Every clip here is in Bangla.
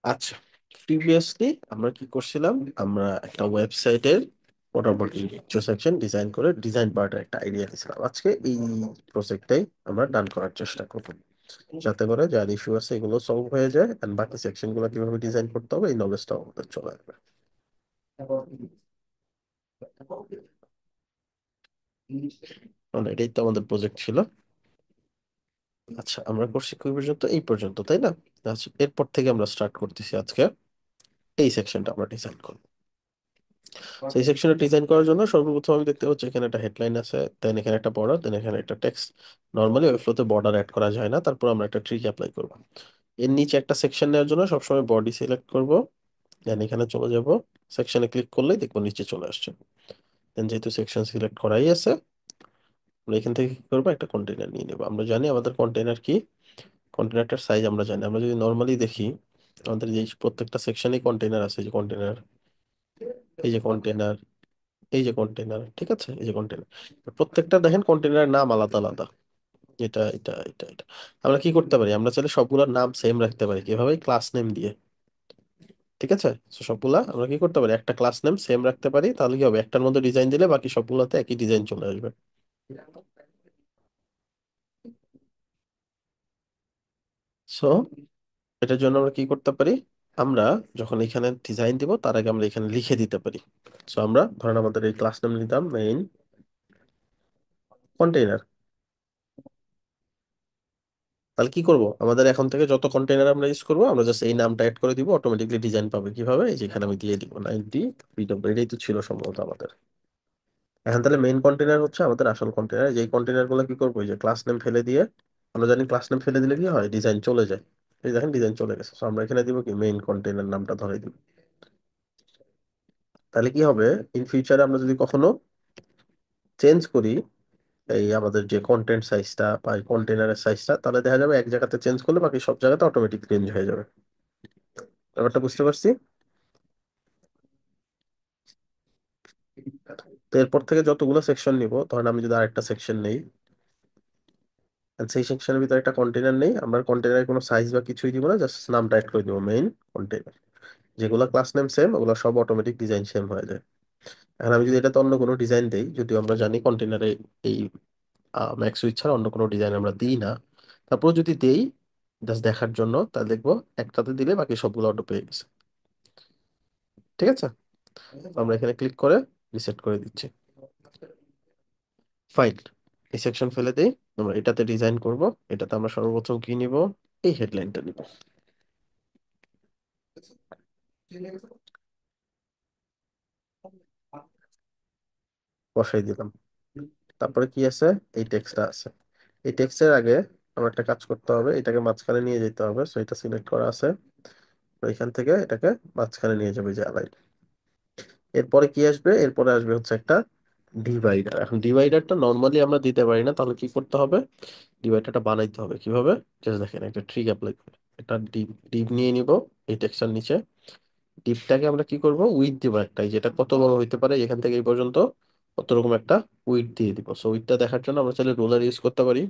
আচ্ছা, প্রিভিয়াসলি আমরা কি করছিলাম? আমরা একটা ওয়েবসাইটের মোটামুটি কিছু সেকশন ডিজাইন করে ডিজাইন পার্টের একটা আইডিয়া দিয়েছিলাম। আজকে এই প্রজেক্টটাই আমরা ডান করার চেষ্টা করব, যাতে করে যার ইস্যু আছে এগুলো সলভ হয়ে যায়, এন্ড বাকি সেকশন গুলো কিভাবে ডিজাইন করতে হবে এই নলেজটাও আমাদের চলে আসবে। এটাই তো আমাদের প্রজেক্ট ছিল। আচ্ছা, আমরা করছি কই পর্যন্ত? এই পর্যন্ত, তাই না? আচ্ছা, এরপর থেকে আমরা স্টার্ট করতেছি আজকে। এই সেকশনটা আমরা ডিজাইন করব। সেই সেকশনে ডিজাইন করার জন্য সর্বপ্রথম আমি দেখতে পাচ্ছি এখানে একটা হেডলাইন আছে, দেন এখানে একটা বর্ডার, দেন এখানে একটা টেক্সট। নর্মালি ওই ফ্লোতে বর্ডার অ্যাড করা যায় না, তারপর আমরা একটা ট্রিক অ্যাপ্লাই করব। এর নিচে একটা সেকশন নেওয়ার জন্য সবসময় বডি সিলেক্ট করব, দেন এখানে চলে যাব। সেকশনে ক্লিক করলেই দেখবো নিচে চলে আসছে। দেন যেহেতু সেকশন সিলেক্ট করাই আছে, আমরা এখান থেকে কি করবো, একটা কন্টেনার নিয়ে নেবো। আমরা জানি আমাদের কন্টেনার কি, কন্টেনারটার সাইজ আমরা জানি। আমরা যদি নর্মালি দেখি, আমাদের যে প্রত্যেকটা সেকশনে কন্টেনার আছে, এই যে কন্টেনার, এই যে কন্টেনার, এই যে কন্টেনার, ঠিক আছে, এই যে কন্টেনার। প্রত্যেকটা দেখেন কন্টেনারের নাম আলাদা আলাদা। এটা আমরা কি করতে পারি? আমরা চাইলে সবগুলোর নাম সেম রাখতে পারি, কিভাবে? ক্লাস নেম দিয়ে। ঠিক আছে, তো সবগুলা আমরা কি করতে পারি, একটা ক্লাস নেম সেম রাখতে পারি, তাহলে কি হবে, একটার মধ্যে ডিজাইন দিলে বাকি সবগুলোতে একই ডিজাইন চলে আসবে। সো এটার জন্য আমরা কি করতে পারি, আমরা যখন এখানে ডিজাইন দিব তার আগে আমরা এখানে লিখে দিতে পারি। সো আমরা ধরেন আমাদের এই ক্লাস নেম নিতাম মেইন কন্টেইনার। তাহলে কি করব, আমাদের এখন থেকে যত কন্টেইনার আমরা ইউজ করবো, আমরা জাস্ট এই নামটা অ্যাড করে দিব, অটোমেটিকলি ডিজাইন পাবে। কিভাবে? এই যে এখানে আমি দিয়ে দিব 90 এটাই তো ছিল সম্ভবত আমাদের। এখন তাহলে মেইন কন্টেইনার হচ্ছে আমাদের আসল কন্টেইনার। যেই কন্টেইনার গুলো কি করবো, এই যে ক্লাস নেম ফেলে দিয়ে, আমরা জানি ক্লাস নেম ফেলে দিলে কি হয়, ডিজাইন চলে যায়। এই দেখেন ডিজাইন চলে গেছে। তো আমরা এখানে দিব কি, মেইন কন্টেইনার নামটা ধরে দিব। তাহলে কি হবে, ইন ফিউচারে আমরা যদি কখনো চেঞ্জ করি এই আমাদের যে কন্টেন্ট সাইজটা বা কন্টেনারের সাইজটা, তাহলে দেখা যাবে এক জায়গাতে চেঞ্জ করলে বাকি সব জায়গাতে অটোমেটিক চেঞ্জ হয়ে যাবে। ব্যাপারটা বুঝতে পারছি? তো এরপর থেকে যতগুলো সেকশন নিব, ধরেন আমি যদি আরেকটা সেকশন নেই, আর সেই সেকশনের ভিতরে একটা কন্টেনার নেই, আমরা কন্টেনারের কোনো সাইজ বা কিছুই দিব না, জাস্ট নামটা অ্যাড করে দিব মেইন কন্টেনার। যেগুলো ক্লাস নেম সেম, ওগুলো সব অটোমেটিক ডিজাইন সেম হয়ে যায়। এখন আমি যদি এটাতে অন্য কোনো ডিজাইন দেই, যদিও আমরা জানি কন্টেনারে এই ম্যাক্স সুইচ ছাড়া অন্য কোনো ডিজাইন আমরা দিই না, তারপর যদি দেই জাস্ট দেখার জন্য, তাহলে দেখবো একটাতে দিলে বাকি সবগুলো অটো পেয়ে গেছে। ঠিক আছে, তো আমরা এখানে ক্লিক করে রিসেট করে দিচ্ছি। ফাইল, এই সেকশন ফেলে দেই। আমরা এটাতে ডিজাইন করব। এটাতে আমরা সর্বপ্রথম কি নিব, এই হেডলাইনটা নিব, বসাই দিলাম। তারপরে কি আছে, এই টেক্সটটা আছে। এই টেক্সটের আগে আমার একটা কাজ করতে হবে, এটাকে মাঝখানে নিয়ে যেতে হবে। সো এটা সিলেক্ট করা আছে, তো এখান থেকে এটাকে মাঝখানে নিয়ে যাবে, যে আলাই। এরপরে কি আসবে, এরপরে আসবে হচ্ছে একটা ডিভাইডার। এখন ডিভাইডারটা নর্মালি আমরা দিতে পারি না, তাহলে কি করতে হবে, ডিভাইডারটা বানাইতে হবে। কিভাবে? জাস্ট দেখেন, একটা ট্রিক অ্যাপ্লাই করে একটা ডিপ ডিপ নিয়ে নিব এই টেক্সটার নিচে। ডিপটাকে আমরা কি করব, উইথ দিব একটা, যেটা কত বড় হইতে পারে এখান থেকে এই পর্যন্ত, কত রকম একটা উইথ দিয়ে দিব। সো উইথটা দেখার জন্য আমরা চাইলে রোলার ইউজ করতে পারি।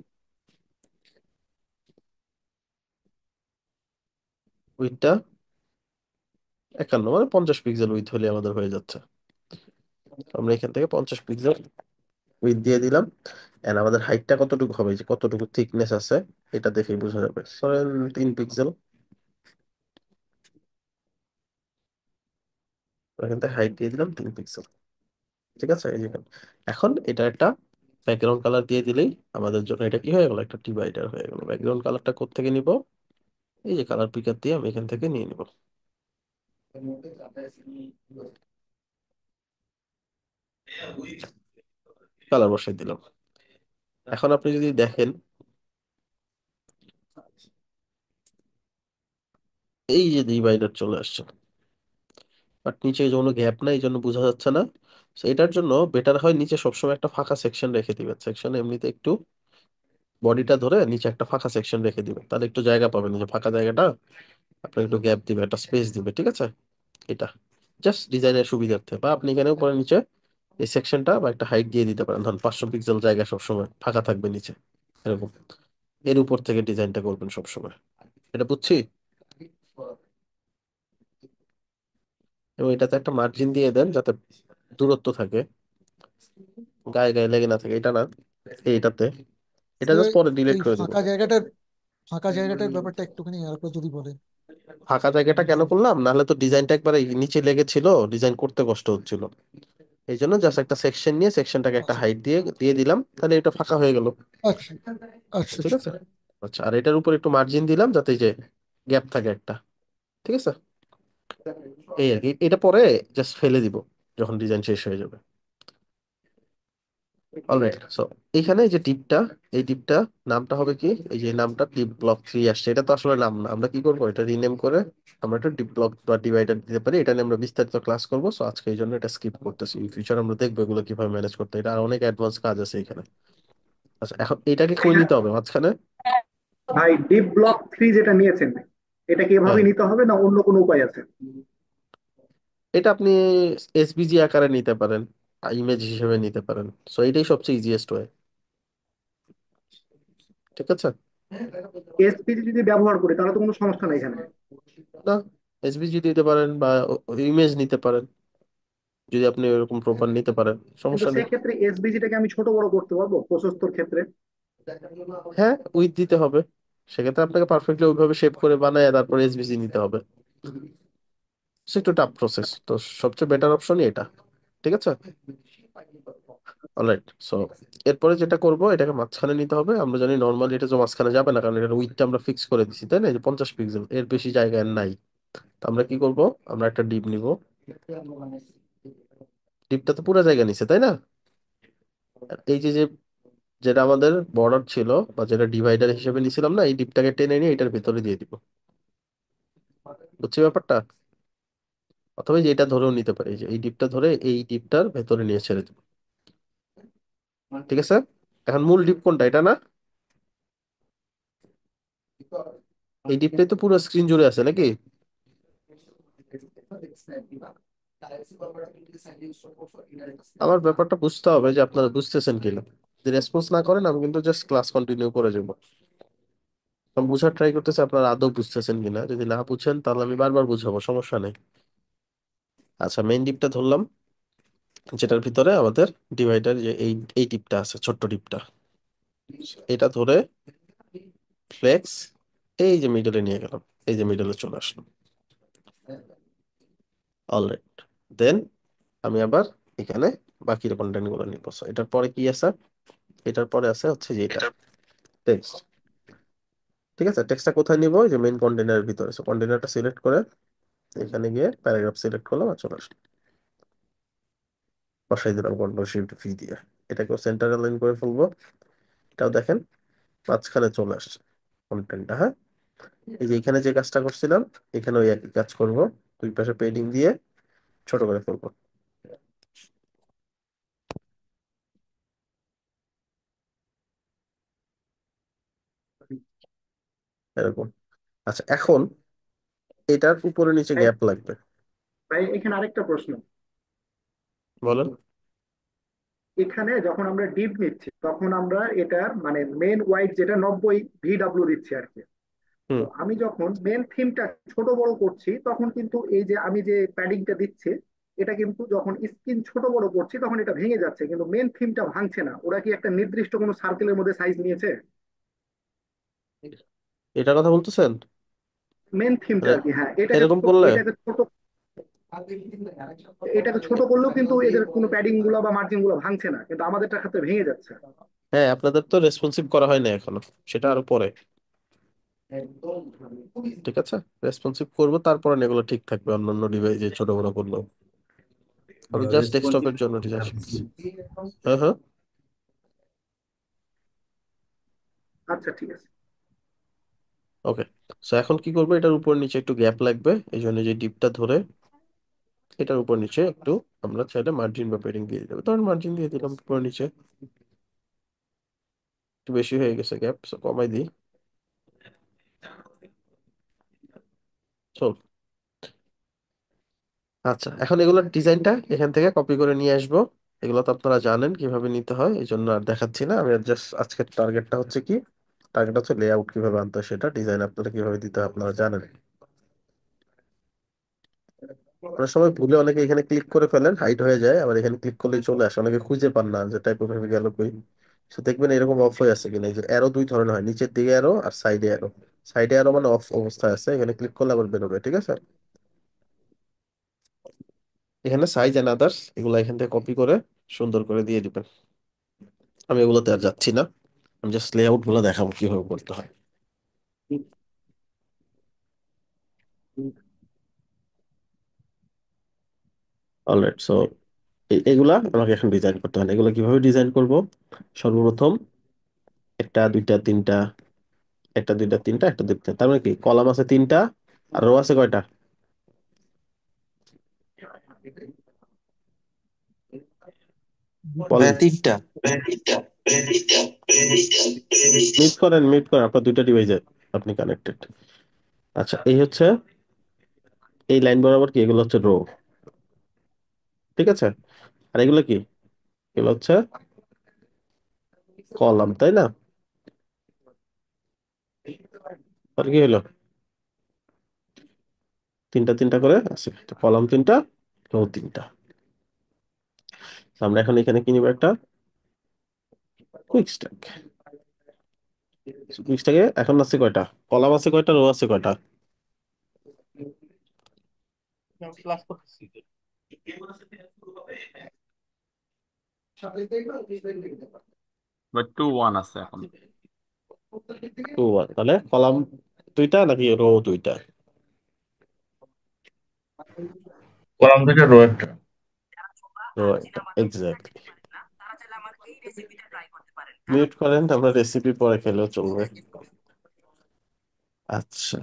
উইথটা 51, মানে 50 পিক্সেল উইথ হলে আমাদের হয়ে যাচ্ছে। তো আমরা এখান থেকে 50 পিক্সেল উইথ দিয়ে দিলাম। এন্ড আমাদের হাইটটা কতটুকু হবে, যে কতটুকু থিকনেস আছে, এটা দেখেই বোঝা যাবে। ধরেন 3 পিক্সেল, এখান থেকে হাইট দিয়ে দিলাম 3 পিক্সেল। ঠিক আছে, এই যে এখানে। এখন এটা একটা ব্যাকগ্রাউন্ড কালার দিয়ে দিলেই আমাদের জন্য এটা কি হয়ে গেল, একটা ডিভাইডার হয়ে গেল। ব্যাকগ্রাউন্ড কালারটা কোত্থেকে নিব, এই যে কালার পিকার দিয়ে আমি এখান থেকে নিয়ে নিব, কালার বসাই দিলাম। এখন আপনি যদি দেখেন, এই যে ডিভাইডার চলে আসছে, বাট নিচে এই যে কোনো গ্যাপ নাই, এই জন্য বোঝা যাচ্ছে না। So এটার জন্য বেটার হয় নিচে সবসময় একটা ফাঁকা সেকশন রেখে দিবেন। সেকশন এমনিতে একটু বডিটা ধরে নিচে একটা ফাঁকা সেকশন রেখে দিবেন, তাহলে একটু জায়গা পাবেন, যে ফাঁকা জায়গাটা আপনার একটু গ্যাপ দিবে, একটা স্পেস দিবে। ঠিক আছে, এটা জাস্ট ডিজাইনের সুবিধার্থে। বা আপনি এখানে উপরে নিচে এই সেকশনটা বা একটা হাইট দিয়ে দিতে পারেন, ধরুন 500 পিক্সেল জায়গা সবসময় ফাঁকা থাকবে নিচে, এরকম। এর উপর থেকে ডিজাইনটা করবেন সবসময়। এটা বুঝছি। এবং এটাতে একটা মার্জিন দিয়ে দেন যাতে দূরত্ব থাকে, গায়ে গায়ে লেগে না থাকে, এটা না, এইটাতে। এটা তো জাস্ট পরে ডিলিট এই করে দেবো। ফাঁকা জায়গাটার ব্যাপারটা একটুখানি আরেকবার যদি বলেন। ফাঁকা জায়গাটা কেন করলাম, নাহলে তো ডিজাইনটা একবারে নিচে লেগেছিল, ডিজাইন করতে কষ্ট হচ্ছিল। এই জন্য জাস্ট একটা সেকশন নিয়ে সেকশনটাকে একটা আচ্ছা হাইট দিয়ে দিয়ে দিলাম, তাহলে এটা ফাঁকা হয়ে গেল। আচ্ছা আচ্ছা ঠিক আচ্ছা। আছে। আচ্ছা, আর এটার উপর একটু মার্জিন দিলাম যাতে এই যে গ্যাপ থাকে একটা। ঠিক আছে, এই আর কি। এটা পরে জাস্ট ফেলে দিব যখন ডিজাইন শেষ হয়ে যাবে। অলরাইট, সো এইখানে এই যে টিপটা, এই টিপটা নামটা হবে কি, এই যে নামটা ডিপ ব্লক 3 আসছে, এটা তো আসলে নাম না। আমরা কি করবো, এটা রিনেম করে আমরা একটা ডিপ ব্লক বা ডিভাইডার দিতে পারি। এটা নিয়ে আমরা বিস্তারিত ক্লাস করবো, সো আজকে এই জন্য এটা স্কিপ করতেছি। ইন ফিউচার আমরা দেখবো এগুলো কিভাবে ম্যানেজ করতে, এটা আর অনেক অ্যাডভান্স কাজ আছে এখানে। আচ্ছা, এখন এটাকে কই হ্যাঁ নিতে হবে মাঝখানে? ভাই, ডিপ ব্লক 3 যেটা নিয়েছেন, এটা কি এভাবে হ্যাঁ, নিতে হবে না অন্য কোনো উপায় আছে? এটা আপনি এসভিজি আকারে নিতে পারেন, ইমেজ হিসেবে নিতে পারেন, সো এটাই সবচেয়ে ইজিয়েস্ট ওয়ে। ঠিক আছে। এসপিজি যদি ব্যবহার করি তাহলে তো কোনো সমস্যা নাই এখানে। না, এসভিজি দিতে পারেন বা ইমেজ নিতে পারেন, যদি আপনি ওরকম প্রপার নিতে পারেন, কিন্তু সমস্যা নেই। সেক্ষেত্রে এসবিজিটাকে আমি ছোট বড় করতে পারবো প্রশস্তর ক্ষেত্রে? হ্যাঁ, উইথ দিতে হবে। সেক্ষেত্রে আপনাকে পারফেক্টলি ওইভাবে শেপ করে বানায় তারপর এসভিজি নিতে হবে। সে একটু টাফ প্রসেস, তো সবচেয়ে বেটার অপশনই এটা। ঠিক আছে। অলরাইট, সো এরপরে যেটা করব, এটাকে মাঝখানে নিতে হবে। আমরা জানি নর্মালি এটা তো মাঝখানে যাবে না, কারণ এটার উইথটা আমরা ফিক্স করে দিছি, তাই না? এই যে 50 পিক্সেল, এর বেশি জায়গা আর নাই। তো আমরা কি করব, আমরা একটা ডিপ নিব। ডিপটা তো পুরো জায়গা নিছে, তাই না? আর এই যে যে যেটা আমাদের বর্ডার ছিল বা যেটা ডিভাইডার হিসেবে নিছিলাম না, এই ডিপটাকে টেনে নিয়ে এটার ভিতরে দিয়ে দিব। বুঝছি ব্যাপারটা? অথবা এই যে এটা ধরেও নিতে পারি, যে এই ডিপটা ধরে এই ডিপটার ভেতরে নিয়ে ছেড়ে দিব। ঠিক আছে। এখন মূল ডিপ কোনটা, এটা না? এই ডিপটাই তো পুরো স্ক্রিন জুড়ে আছে নাকি? আমার ব্যাপারটা বুঝতে হবে যে আপনারা বুঝতেছেন কিনা। যদি রেসপন্স না করেন, আমি কিন্তু জাস্ট ক্লাস কন্টিনিউ করে যাবো। আমি বুঝার ট্রাই করতেছি আপনারা আদৌ বুঝতেছেন কিনা। যদি না বুঝেন তাহলে আমি বারবার বুঝাবো, সমস্যা নেই। আচ্ছা, মেইন ডিপটা ধরলাম, যেটার ভিতরে আমাদের ডিভাইডার, যে এই এই টিপটা আছে, ছোট্ট টিপটা, এটা ধরে ফ্লেক্স এই যে মিডলে নিয়ে গেলাম, এই যে মিডলে চলে আসলো। অলরাইট, দেন আমি আবার এখানে বাকি কন্টেন্ট গুলো নিব। So, এটার পরে কি আছে? এটার পরে আছে হচ্ছে যে এটা টেক্সট। ঠিক আছে, টেক্সটটা কোথায় নিব? এই যে মেইন কন্টেনারের ভিতরে। সো কন্টেনারটা সিলেক্ট করে এখানে গিয়ে প্যারাগ্রাফ সিলেক্ট করলাম আর চলে আসলো, বসাই দিলাম কন্ট্রোল শিফট ভি দিয়ে। এটাকেও সেন্টার অ্যালাইন করে ফেলবো। এটাও দেখেন মাঝখানে চলে আসছে কন্টেন্টটা। হ্যাঁ, এই যে এখানে যে কাজটা করছিলাম, এখানে ওই একই কাজ করব। দুই পাশে পেডিং দিয়ে ছোট করে ফেলবো, এরকম। আচ্ছা, এখন এটার উপরে নিচে ভাই গ্যাপ লাগবে। ভাই, এখানে আরেকটা প্রশ্ন। বলেন। এখানে যখন আমরা ডিপ নিচ্ছি তখন আমরা এটার মানে মেন ওয়াইড যেটা 90 VW দিচ্ছি আর কি। তো হুম। আমি যখন মেন থিমটা ছোট বড় করছি তখন কিন্তু এই যে আমি যে প্যাডিংটা দিচ্ছি, এটা কিন্তু যখন স্ক্রিন ছোট বড় করছি তখন এটা ভেঙে যাচ্ছে, কিন্তু মেন থিমটা ভাঙছে না। ওরা কি একটা নির্দিষ্ট কোনো সার্কেলের মধ্যে সাইজ নিয়েছে? এটার কথা বলতেছেন? মেন থিমটা মানে আর কি, হ্যাঁ। এরকম করলে, এটাকে ছোট করলেও কিন্তু এদের কোনো প্যাডিং গুলো বা মার্জিন গুলো ভাঙছে না, কিন্তু আমাদেরটার ক্ষেত্রে ভেঙে যাচ্ছে। হ্যাঁ, আপনাদের তো রেসপন্সিভ করা হয় না এখনো, সেটা আরো পরে। ঠিক আছে, রেসপন্সিভ করবো তারপরে না, এগুলো ঠিক থাকবে অন্যান্য ডিভাইসে ছোট বড় করলেও। আমি জাস্ট রেসপন্সিভ। ডেস্কটপের জন্য ডিজাইন শিখতেছি। হ্যাঁ, হ্যাঁ। আচ্ছা ঠিক আছে। ওকে, সো এখন কি করবো, এটার উপর নিচে একটু গ্যাপ লাগবে, এই জন্য যে ডিপটা ধরে এটার উপর নিচে একটু আমরা চাইলে মার্জিন বা পেডিং দিয়ে দিতে হবে। তখন মার্জিন দিয়ে দিলাম উপর নিচে। একটু বেশি হয়ে গেছে গ্যাপ, সো কমাই দিই। চল। আচ্ছা, এখন এগুলোর ডিজাইনটা এখান থেকে কপি করে নিয়ে আসবো। এগুলো তো আপনারা জানেন কিভাবে নিতে হয়, এই জন্য আর দেখাচ্ছি না। আমি জাস্ট আজকের টার্গেটটা হচ্ছে কি, টার্গেট হচ্ছে লেআউট কিভাবে আনতে হয়, সেটা ডিজাইন আপনারা কিভাবে দিতে হয় আপনারা জানেন। অনেক সময় ভুলে অনেকে এখানে ক্লিক করে ফেলেন, হাইড হয়ে যায়, আবার এখানে ক্লিক করলেই চলে আসে, অনেকে খুঁজে পান না যে টাইপোগ্রাফি গেল কই। তো দেখবেন এরকম অফ হয়ে আছে কিনা, এই যে অ্যারো দুই ধরনের হয়, নিচের দিকে অ্যারো আর সাইডে অ্যারো। সাইডে অ্যারো মানে অফ অবস্থায় আছে, এখানে ক্লিক করলে আবার বেরোবে, ঠিক আছে। এখানে সাইজ এন্ড আদার্স এগুলো এখান থেকে কপি করে সুন্দর করে দিয়ে দিবেন। আমি এগুলোতে আর যাচ্ছি না, আমি জাস্ট লেআউট গুলো দেখাবো কিভাবে করতে হয়। অলরাইট, সো এগুলা আমাকে এখন ডিজাইন করতে হয়। এগুলো কিভাবে ডিজাইন করব? সর্বপ্রথম একটা দুইটা তিনটা, একটা দুইটা তিনটা, একটা দুইটা, তার মানে কি কলাম আছে তিনটা আর রো আছে কয়টা? বলেন। ভাইয়া তিনটা। মিট করেন আপনার দুইটা ডিভাইসে, আপনি কানেক্টেড। আচ্ছা, এই হচ্ছে এই লাইন বরাবর কি, এগুলো হচ্ছে রো, ঠিক আছে। আর এগুলো কি, এগুলো হচ্ছে কলাম, তাই না? আর কি হলো, তিনটা তিনটা করে আছে, কলাম তিনটা, রো তিনটা। তো আমরা এখন এখানে কি নিব, একটা কুইক স্ট্যাক। কুইক স্ট্যাকে এখন আছে কয়টা, কলাম আছে কয়টা, রো আছে কয়টা? বাট 2-1 আছে এখন। টু ওয়ান, তাহলে কলাম দুইটা নাকি রো দুইটা? কলাম থেকে রো একটা। রো একটা, এক্স্যাক্টলি। মিউট করেন, আমরা রেসিপি পরে খেলেও চলবে। আচ্ছা,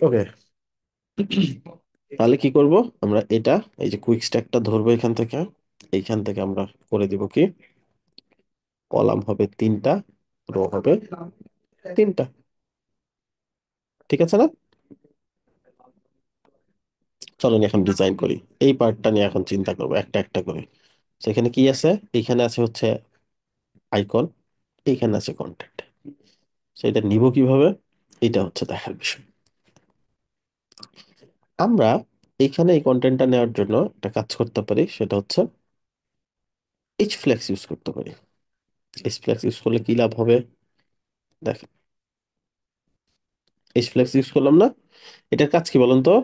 ওকে। তাহলে কি করব আমরা, এটা এই যে কুইক স্ট্যাকটা ধরবো এখান থেকে, এইখান থেকে আমরা করে দিব কি, কলাম হবে তিনটা, রো হবে তিনটা, ঠিক আছে না? চলেন এখন ডিজাইন করি। এই পার্টটা নিয়ে এখন চিন্তা করবো একটা একটা করে। সেখানে কি আছে, এইখানে আছে হচ্ছে আইকন, এইখানে আছে কন্টেন্ট। সেটা নিব কিভাবে, এটা হচ্ছে দেখার বিষয়। আমরা এইখানে এই কন্টেন্টটা নেওয়ার জন্য একটা কাজ করতে পারি, সেটা হচ্ছে এইচ ফ্লেক্স ইউজ করতে পারি। এইচ ফ্লেক্স ইউজ করলে কি লাভ হবে, দেখেন। এইচ ফ্লেক্স ইউজ করলাম না, এটার কাজ কি বলুন তো?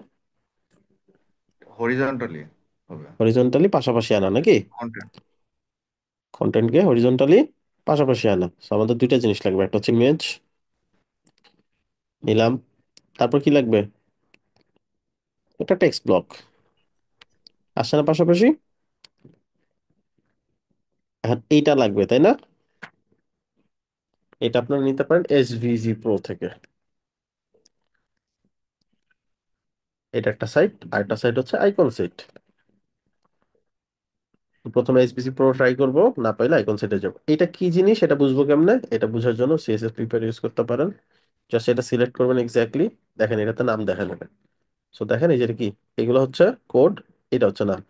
হরিজন্টালি হবে হরিজন্টালি পাশাপাশি আনা নাকি, কন্টেন্ট। কন্টেন্টকে হরিজন্টালি পাশাপাশি আনা। So আমাদের দুইটা জিনিস লাগবে, একটা হচ্ছে ইমেজ নিলাম, তারপর কি লাগবে, একটা টেক্সট ব্লক, আসছে না পাশাপাশি? এখন এইটা লাগবে, তাই না? এটা আপনারা নিতে পারেন এসভিজি প্রো থেকে। এটা একটা সাইট, আর একটা সাইট হচ্ছে আইকন সাইট। প্রথমে এসভিজি প্রো ট্রাই করব, না পাইলে আইকন সাইটে যাবো। এটা কি জিনিস এটা বুঝবো কেমনে, এটা বোঝার জন্য সিএসএস প্রিপেয়ার ইউজ করতে পারেন। জাস্ট এটা সিলেক্ট করবেন এক্স্যাক্টলি, দেখেন এটাতে নাম দেখা যাবে। সো দেখেন এই যে এটা কি, এগুলো হচ্ছে কোড, এটা হচ্ছে নাম,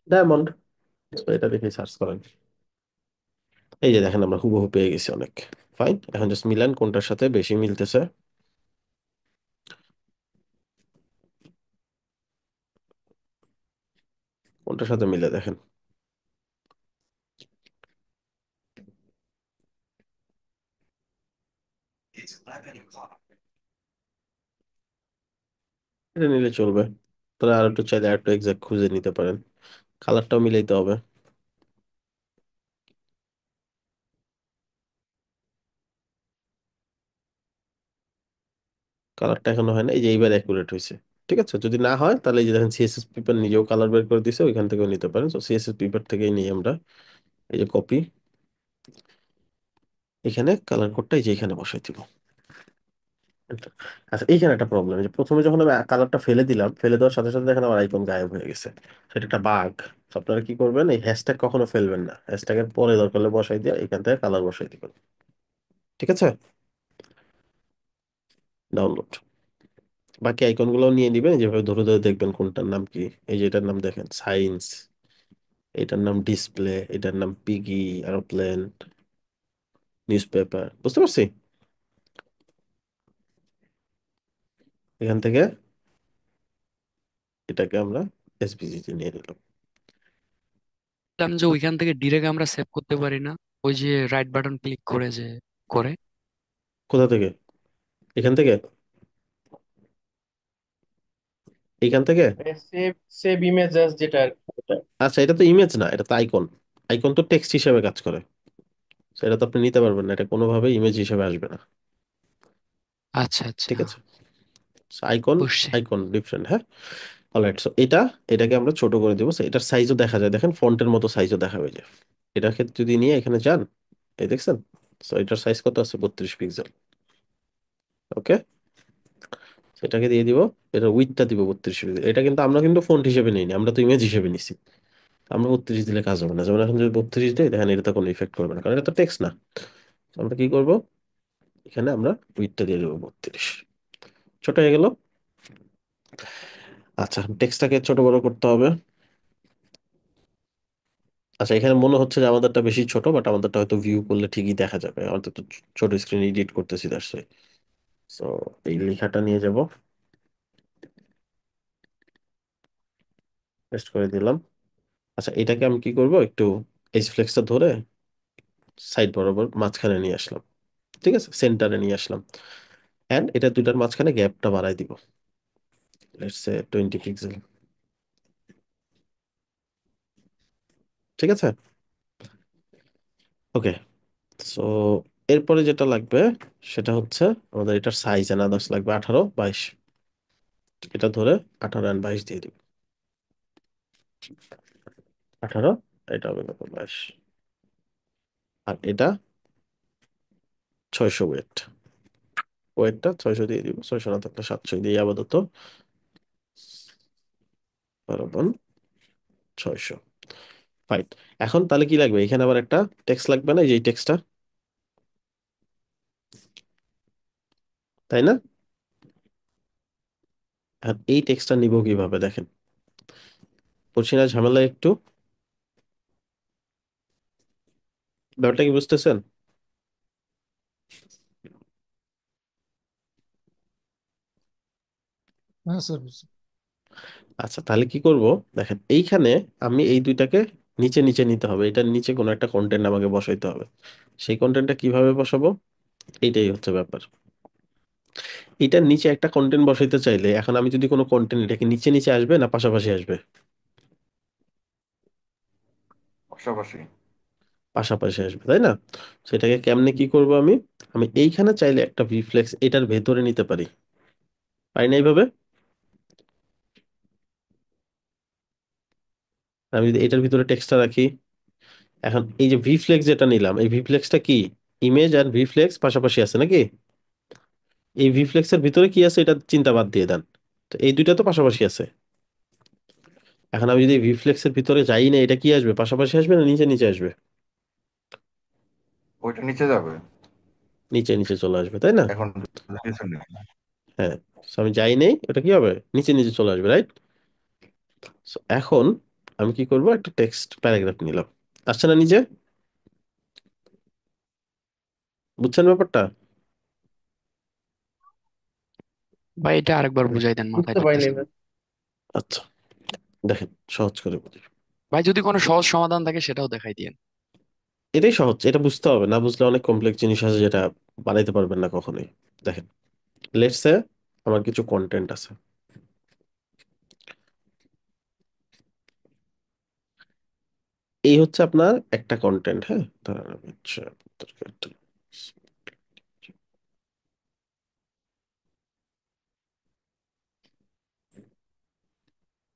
ডায়মন্ড। এটা দেখে সার্চ করেন, এই যে দেখেন আমরা হুবহু পেয়ে গেছি অনেক। ফাইন, এখন জাস্ট মিলান কোনটার সাথে বেশি মিলতেছে। কোনটার সাথে মিলে দেখেন। এটা নিলে চলবে। তাহলে আর একটু চাইলে আর একটু এক্সাক্ট খুঁজে নিতে পারেন। কালারটাও মিলাইতে হবে। কালারটা এখনো হয় না, এই যে এইবার অ্যাকুরেট হয়েছে। ঠিক আছে, যদি না হয় তাহলে এই যে দেখেন সিএসএস পেপার নিজেও কালার বের করে দিছে, ওইখান থেকেও নিতে পারেন। তো সিএসএস পেপার থেকেই নিই আমরা, এই যে কপি, এখানে কালার কোডটা এই যে এখানে বসাই দিব। আচ্ছা, এইখানে একটা প্রবলেম, যে প্রথমে যখন আমি কালারটা ফেলে দিলাম, ফেলে দেওয়ার সাথে সাথে দেখেন আমার আইকন গায়েব হয়ে গেছে। সেটা একটা বাগ। আপনারা কি করবেন, এই হ্যাশট্যাগ কখনো ফেলবেন না, হ্যাশট্যাগের পরে দরকার হলে বসাই দিয়ে এখান থেকে কালার বসাই দিবেন, ঠিক আছে। ডাউনলোড, বাকি আইকন গুলো নিয়ে নিবেন, যেভাবে ধরে ধরে দেখবেন কোনটার নাম কি। এই যে এটার নাম দেখেন সায়েন্স, এটার নাম ডিসপ্লে, এটার নাম পিগি, এরোপ্লেন, নিউজ পেপার। বুঝতে পারছি? এখান থেকে এটাকে আমরা এসভিজি তে নিয়ে নিলাম। বললাম যে ওইখান থেকে ডিরেক্ট আমরা সেভ করতে পারি না, ওই যে রাইট বাটন ক্লিক করে যে করে। কোথা থেকে? এখান থেকে? এইখান থেকে? সেভ সেভ ইমেজেস যেটা আর কি। আচ্ছা, এটা তো ইমেজ না, এটা তো আইকন। আইকন তো টেক্সট হিসেবে কাজ করে, সেটা তো আপনি নিতে পারবেন না, এটা কোনোভাবে ইমেজ হিসেবে আসবে না। আচ্ছা আচ্ছা, ঠিক আছে, আইকন, বুঝছি। আইকন ডিফারেন্ট, হ্যাঁ। অলরাইট, সো এটাকে আমরা ছোট করে দেবো। So, এটার সাইজও দেখা যায়, দেখেন ফন্টের মতো সাইজও দেখা হয়ে যায়। এটাকে যদি নিয়ে এখানে যান, এই দেখছেন, তো এটার সাইজ কত আছে? 32 পিক্সেল। ওকে, এটাকে দিয়ে দিব। এটা উইডথটা দিব 32 পিক্সেল। এটা কিন্তু আমরা কিন্তু ফন্ট হিসেবে নিইনি, আমরা তো ইমেজ হিসেবে নিছি। আমরা 32 দিলে কাজ হবে না। যেমন এখন যদি 32 দিই, দেখেন এটা তো কোনো ইফেক্ট করবে না, কারণ এটা তো টেক্সট না। তো আমরা কি করব, এখানে আমরা উইডথটা দিয়ে দেবো 32। ছোট হয়ে গেল। আচ্ছা, টেক্সটটাকে ছোট বড় করতে হবে। আচ্ছা, এখানে মনে হচ্ছে যে আমাদেরটা বেশি ছোট, বাট আমাদেরটা হয়তো ভিউ করলে ঠিকই দেখা যাবে, আমাদের তো ছোট স্ক্রিন এডিট করতেছি, দ্যাটস ওয়াই। সো এই লেখাটা নিয়ে যাব, পেস্ট করে দিলাম। আচ্ছা, এটাকে আমি কি করব, একটু এইচ ফ্লেক্সটা ধরে সাইড বরাবর মাঝখানে নিয়ে আসলাম। ঠিক আছে, সেন্টারে নিয়ে আসলাম। এন্ড এটা দুটার মাঝখানে গ্যাপটা বাড়াই দিব, লেটস সে 20 পিক্সেল। ঠিক আছে, ওকে। সো এরপরে যেটা লাগবে সেটা হচ্ছে আমাদের এটার সাইজ এন্ড আদার্স লাগবে 18 22। এটা ধরে 18 আর 22 দিয়ে দিব। 18, এটা হবে কত? 22। আর এটা 600 ওয়েট, ওয়েটটা 600 দিয়ে দিব, 600 না থাকলে 700 দিয়ে আপাতত। 12 600, ফাইন। এখন তাহলে কি লাগবে, এখানে আবার একটা টেক্সট লাগবে না, এই যে টেক্সটটা, তাই না? আর এই টেক্সটটা নিব কিভাবে দেখেন, বলছি না ঝামেলা একটু, ব্যাপারটা কি বুঝতেছেন? হ্যাঁ স্যার, বুঝছি। আচ্ছা, তাহলে কি করব, দেখেন এইখানে আমি এই দুইটাকে নিচে নিচে নিতে হবে, এটার নিচে কোনো একটা কন্টেন্ট আমাকে বসাইতে হবে। সেই কন্টেন্টটা কিভাবে বসাবো, এইটাই হচ্ছে ব্যাপার। এটার নিচে একটা কন্টেন্ট বসাইতে চাইলে এখন আমি যদি কোনো কন্টেন্ট, এটা কি নিচে নিচে আসবে না পাশাপাশি আসবে? পাশাপাশি। পাশাপাশি আসবে, তাই না? সেটাকে কেমনে কি করব আমি, আমি এইখানে চাইলে একটা রিফ্লেক্স এটার ভেতরে নিতে পারি, পারি না এইভাবে? আমি যদি এটার ভিতরে টেক্সটটা রাখি, এখন এই যে ভিফ্লেক্স যেটা নিলাম, এই ভিফ্লেক্সটা কি, ইমেজ আর ভিফ্লেক্স পাশাপাশি আছে নাকি? এই ভিফ্লেক্সের ভিতরে কি আছে এটা চিন্তা বাদ দিয়ে দেন, তো এই দুইটা তো পাশাপাশি আছে। এখন আমি যদি ভিফ্লেক্সের ভিতরে যাই না, এটা কি আসবে, পাশাপাশি আসবে না নিচে নিচে আসবে? ওইটা নিচে যাবে। নিচে নিচে চলে আসবে, তাই না? এখন কিছু নেই। হ্যাঁ, so আমি যাই নেই, ওটা কি হবে, নিচে নিচে চলে আসবে, রাইট? এখন আমি কি করব, একটা টেক্সট প্যারাগ্রাফ নিলাম, আসছে না নিচে? বুঝছেন ব্যাপারটা? ভাই এটা আরেকবার বুঝাই দেন, মাথায় বুঝতে পারিনি ঢুকতেছে না। ভাই। আচ্ছা, দেখেন সহজ করে বলি। ভাই যদি কোনো সহজ সমাধান থাকে সেটাও দেখাই দিয়েন। এটাই সহজ, এটা বুঝতে হবে, না বুঝলে অনেক কমপ্লেক্স জিনিস আছে যেটা বানাইতে পারবেন না কখনোই। দেখেন, লেটস সে আমার কিছু কন্টেন্ট আছে, এই হচ্ছে আপনার একটা কন্টেন্ট, হ্যাঁ। দাঁড়ান, আমি হচ্ছে আপনাদেরকে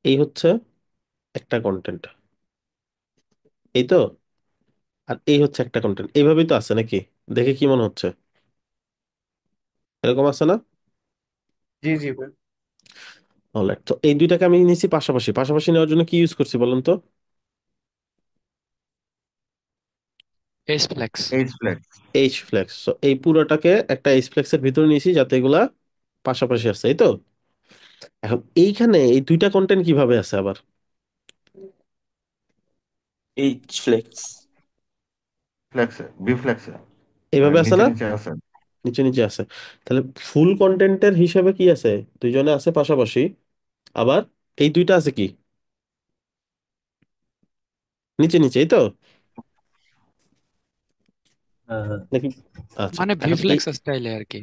এই হচ্ছে একটা কন্টেন্ট, এই তো। আর এই হচ্ছে একটা কন্টেন্ট, এইভাবেই তো আছে নাকি? দেখে কি মনে হচ্ছে, এরকম আছে না? জি জি ভাই। অলরাইট, তো এই দুইটাকে আমি নিয়েছি পাশাপাশি, পাশাপাশি নেওয়ার জন্য কি ইউজ করছি বলুন তো? S flex. H flag. H flex. এই পুরোটাকে একটা এইচ ফ্লেক্সের ভিতরে নিয়েছি যাতে এগুলা পাশাপাশি আসছে, এই তো। এখন এইখানে এই দুইটা কন্টেন্ট কিভাবে আছে আবার? H flex. ফ্লেক্সে, বি ফ্লেক্সে, মানে এইভাবে আছে নিচে না? নিচে আছে। নিচে নিচে আছে। তাহলে ফুল কন্টেন্টের হিসেবে কি আছে? দুইজনে আছে পাশাপাশি, আবার এই দুইটা আছে কি নিচে নিচে, এই তো হ্যাঁ, নাকি? আচ্ছা, মানে এখন এই ভিফ্লেক্স স্টাইলে আর কি।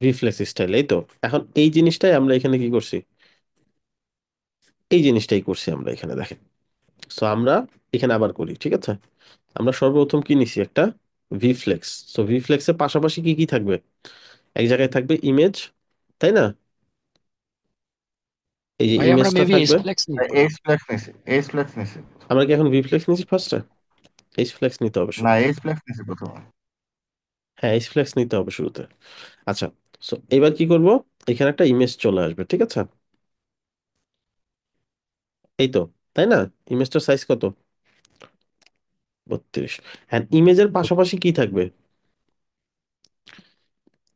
রিফ্লেক্স স্টাইল, এই তো। এখন এই জিনিসটাই আমরা এখানে কি করছি? এই জিনিসটাই করছি আমরা এখানে, দেখেন। সো আমরা এখানে আবার করি, ঠিক আছে? আমরা সর্বপ্রথম কি নিছি? একটা ভিফ্লেক্স। সো ভিফ্লেক্সের পাশাপাশি কি কি থাকবে? এক জায়গায় থাকবে ইমেজ, তাই না? এই যে ভাই আমরা ইমেজটা মেবি থাকবে। এসপ্লেক্স নিব। এইচ ফ্লেক্স নিছি, এইচ ফ্লেক্স নিছি। আমরা কি এখন ভিফ্লেক্স নিছি ফার্স্টে? এইচ ফ্লেক্স নিতে হবে না, শুরুতে। এইচ ফ্লেক্স নিছি প্রথমে। হ্যাঁ, এইচ ফ্লেক্স নিতে হবে শুরুতে। আচ্ছা, সো এবার কি করব? এখানে একটা ইমেজ চলে আসবে, ঠিক আছে? এই তো, তাই না? ইমেজটার সাইজ কত? 32। হ্যাঁ, ইমেজের পাশাপাশি কি থাকবে?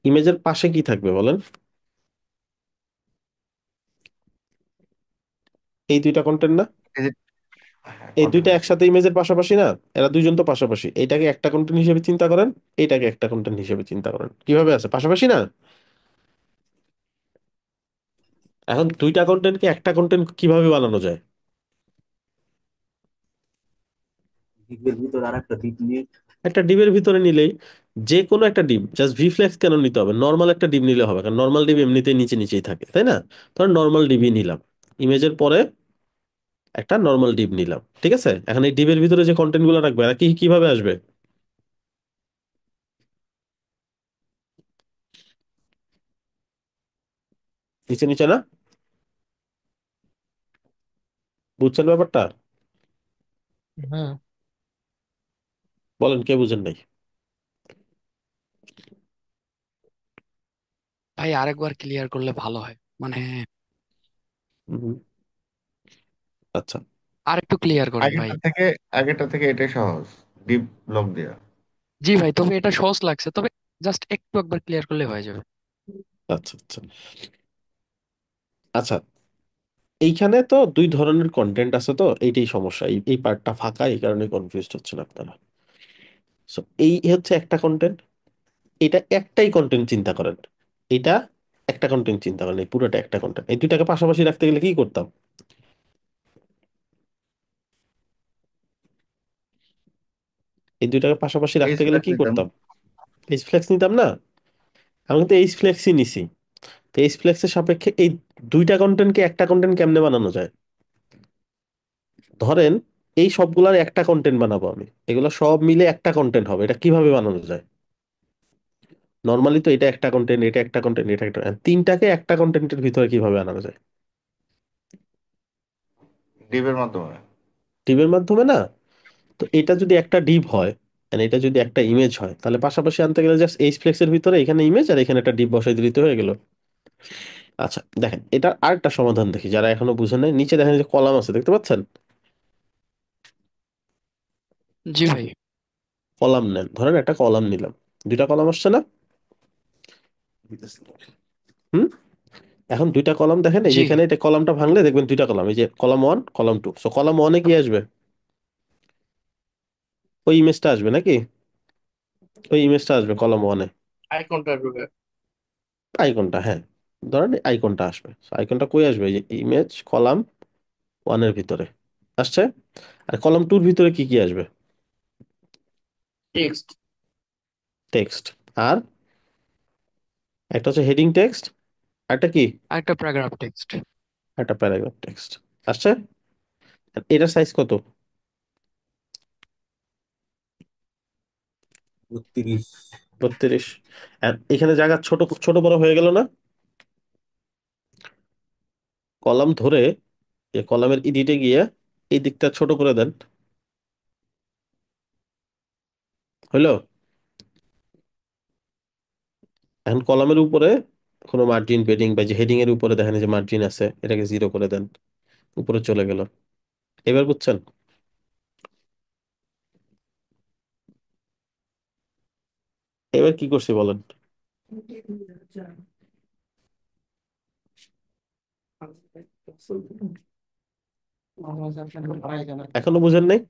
ইমেজের পাশে কি থাকবে বলেন? এই দুইটা কন্টেন্ট না? এই যে, হ্যাঁ, এই দুইটা কন্টিনিউস। একসাথে ইমেজের পাশাপাশি না? এরা দুইজন তো পাশাপাশি। এইটাকে একটা কন্টেন্ট হিসেবে চিন্তা করেন, এইটাকে একটা কন্টেন্ট হিসেবে চিন্তা করেন। কিভাবে আছে? পাশাপাশি না? এখন দুইটা কন্টেন্টকে একটা কন্টেন্ট কিভাবে বানানো যায়? ডিপের ভিতর আর একটা ডিপ নিয়ে। একটা ডিবের ভিতরে নিলেই, যে কোনো একটা ডিব, জাস্ট ভিফ্লেক্স কেন নিতে হবে? নর্মাল একটা ডিব নিলে হবে, কারণ নর্মাল ডিব এমনিতেই নিচে নিচেই থাকে, তাই না? ধর নর্মাল ডিবই নিলাম, ইমেজের পরে একটা নর্মাল ডিব নিলাম, ঠিক আছে? এখন এই ডিবের ভিতরে যে কন্টেন্ট গুলো রাখবে, এরা কি কিভাবে আসবে? নিচে নিচে না? বুঝছেন ব্যাপারটা? হ্যাঁ, বলেন, কে বুঝেন নাই? ভাই আরেকবার ক্লিয়ার করলে ভালো হয়, মানে হুম, আচ্ছা। আরেকটু ক্লিয়ার করেন ভাই। আগেরটা থেকে এটাই সহজ, ডিপ ব্লক দেয়া। জি ভাই, তবে এটা সহজ লাগছে, তবে জাস্ট একটু একবার ক্লিয়ার করলে হয়ে যাবে। আচ্ছা আচ্ছা আচ্ছা, এইখানে তো দুই ধরনের কন্টেন্ট আছে, তো এইটাই সমস্যা, এই এই পার্টটা ফাঁকা, এই কারণে কনফিউজড হচ্ছেন আপনারা। সো এই হচ্ছে একটা কন্টেন্ট, এটা একটাই কন্টেন্ট চিন্তা করেন। এটা একটা কন্টেন্ট চিন্তা করেন, এই পুরোটা একটা কন্টেন্ট। এই দুইটাকে পাশাপাশি রাখতে গেলে কি করতাম? এই দুইটাকে পাশাপাশি এইচ রাখতে গেলে ফ্লেক্স কি নিতাম। করতাম? এইচ ফ্লেক্স নিতাম না? আমি কিন্তু এইচ ফ্লেক্সই নিছি। তো এইচ ফ্লেক্সের সাপেক্ষে এই দুইটা কন্টেন্টকে একটা কন্টেন্ট কেমনে বানানো যায়? ধরেন এই সবগুলার একটা কন্টেন্ট বানাবো আমি, এগুলো সব মিলে একটা কন্টেন্ট হবে, এটা কিভাবে বানানো যায়? নর্মালি তো এটা একটা কন্টেন্ট, এটা একটা কন্টেন্ট, এটা একটা, তিনটাকে একটা কন্টেন্টের ভিতরে কিভাবে আনা যায়? ডিপের মাধ্যমে। ডিবের মাধ্যমে না? তো এটা যদি একটা ডিভ হয়, and এটা যদি একটা ইমেজ হয়, তাহলে পাশাপাশি আনতে গেলে জাস্ট এইচ ফ্লেক্সের ভিতরে এখানে ইমেজ আর এখানে একটা ডিপ বসাই দিতে হয়ে গেল। আচ্ছা, দেখেন এটা আরেকটা সমাধান দেখি, যারা এখনো বুঝেন নাই। নিচে দেখেন যে কলাম আছে, দেখতে পাচ্ছেন? জি ভাই। কলাম নেন, ধরেন একটা কলাম নিলাম, দুইটা কলাম আসছে না? হুম। এখন দুইটা কলাম দেখেন, এই জি যেখানে এটা কলামটা ভাঙলে দেখবেন দুইটা কলাম, এই যে column one column two. So column ওয়ানে কি আসবে? ওই ইমেজটা আসবে নাকি? ওই ইমেজটা আসবে কলাম ওয়ানে, আইকনটা ঢুকে। আইকনটা, হ্যাঁ। ধরেন আইকনটা আসবে, আইকনটা কই আসবে? এই যে ইমেজ কলাম ওয়ানের ভিতরে আসছে। আর কলাম টুর ভিতরে কি কি আসবে? টেক্সট। টেক্সট। আর একটা হচ্ছে হেডিং টেক্সট, একটা কি, আরেকটা প্যারাগ্রাফ টেক্সট। একটা প্যারাগ্রাফ টেক্সট আসছে। আর এটার সাইজ কত? 32। 32। আর এখানে জায়গা ছোট ছোট বড় হয়ে গেল না? কলাম ধরে এই কলামের এডিটে গিয়ে এই দিকটা ছোট করে দেন, হইলো? এখন কলামের উপরে কোনো মার্জিন পেডিং বা যে হেডিং এর উপরে দেখেন যে মার্জিন আছে, এটাকে জিরো করে দেন, উপরে চলে গেল। এবার বুঝছেন? এবার কি করছি বলেন? এখনো বুঝেন নাই?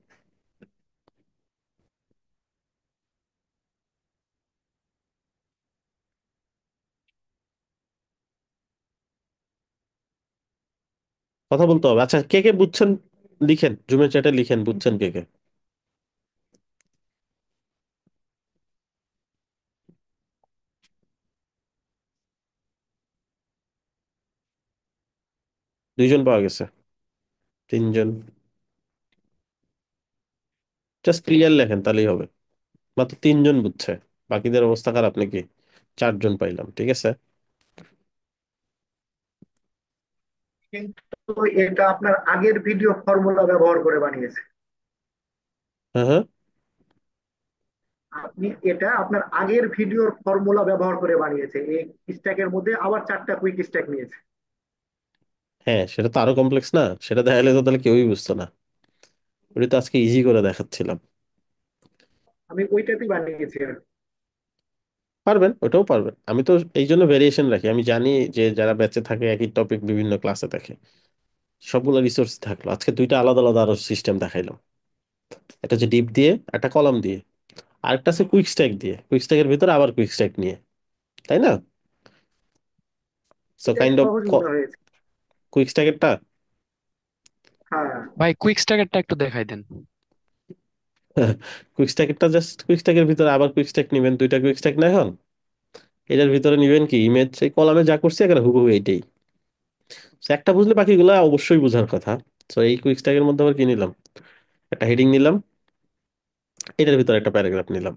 কথা বলতে হবে। আচ্ছা, কে কে বুঝছেন লিখেন, জুমের চ্যাটে লিখেন বুঝছেন কে কে। দুইজন পাওয়া গেছে, তিনজন। জাস্ট ক্লিয়ার লেখেন তাহলেই হবে। মাত্র তিনজন বুঝছে, বাকিদের অবস্থা খারাপ নাকি? চারজন পাইলাম, ঠিক আছে। কিন্তু এটা আপনার আগের ভিডিও ফর্মুলা ব্যবহার করে বানিয়েছে। হ্যাঁ হ্যাঁ। আপনি এটা আপনার আগের ভিডিওর ফর্মুলা ব্যবহার করে বানিয়েছে, এই স্ট্যাকের মধ্যে আবার 4টা কুইক স্ট্যাক নিয়েছে। হ্যাঁ, সেটা তো আরো কমপ্লেক্স না? সেটা দেখাইলে তো তাহলে কেউই বুঝতো না। ওটা তো আজকে ইজি করে দেখাচ্ছিলাম। আমি ওইটাতেই বানিয়েছি আর কি। পারবেন, ওটাও পারবেন। আমি তো এই জন্য ভেরিয়েশন রাখি। আমি জানি যে যারা ব্যাচে থাকে একই টপিক বিভিন্ন ক্লাসে দেখে, সবগুলো রিসোর্স থাকলো। আজকে দুইটা আলাদা আলাদা আরো সিস্টেম দেখাইলাম। একটা হচ্ছে ডিপ দিয়ে, একটা কলাম দিয়ে, আরেকটা আছে কুইক স্ট্যাক দিয়ে, কুইক স্ট্যাকের ভিতরে আবার কুইক স্ট্যাক নিয়ে, তাই না? সো এটাই কাইন্ড অফ সহজ মনে হয়েছে। কুইক স্ট্যাকেরটা। হ্যাঁ, ভাই কুইক স্ট্যাকেরটা একটু দেখাই দেন। কুইক স্ট্যাকেরটা জাস্ট কুইক স্ট্যাকের ভিতরে আবার কুইক স্ট্যাক নিবেন, দুইটা কুইক স্ট্যাক না এখন। এটার ভিতরে নিবেন কি ইমেজ, এই কলামে যা করছি এখানে হুবহু এইটাই। So একটা বুঝলে বাকিগুলো অবশ্যই বোঝার কথা। তো এই কুইক স্ট্যাকের মধ্যে আবার কি নিলাম, একটা হেডিং নিলাম, এটার ভিতরে একটা প্যারাগ্রাফ নিলাম।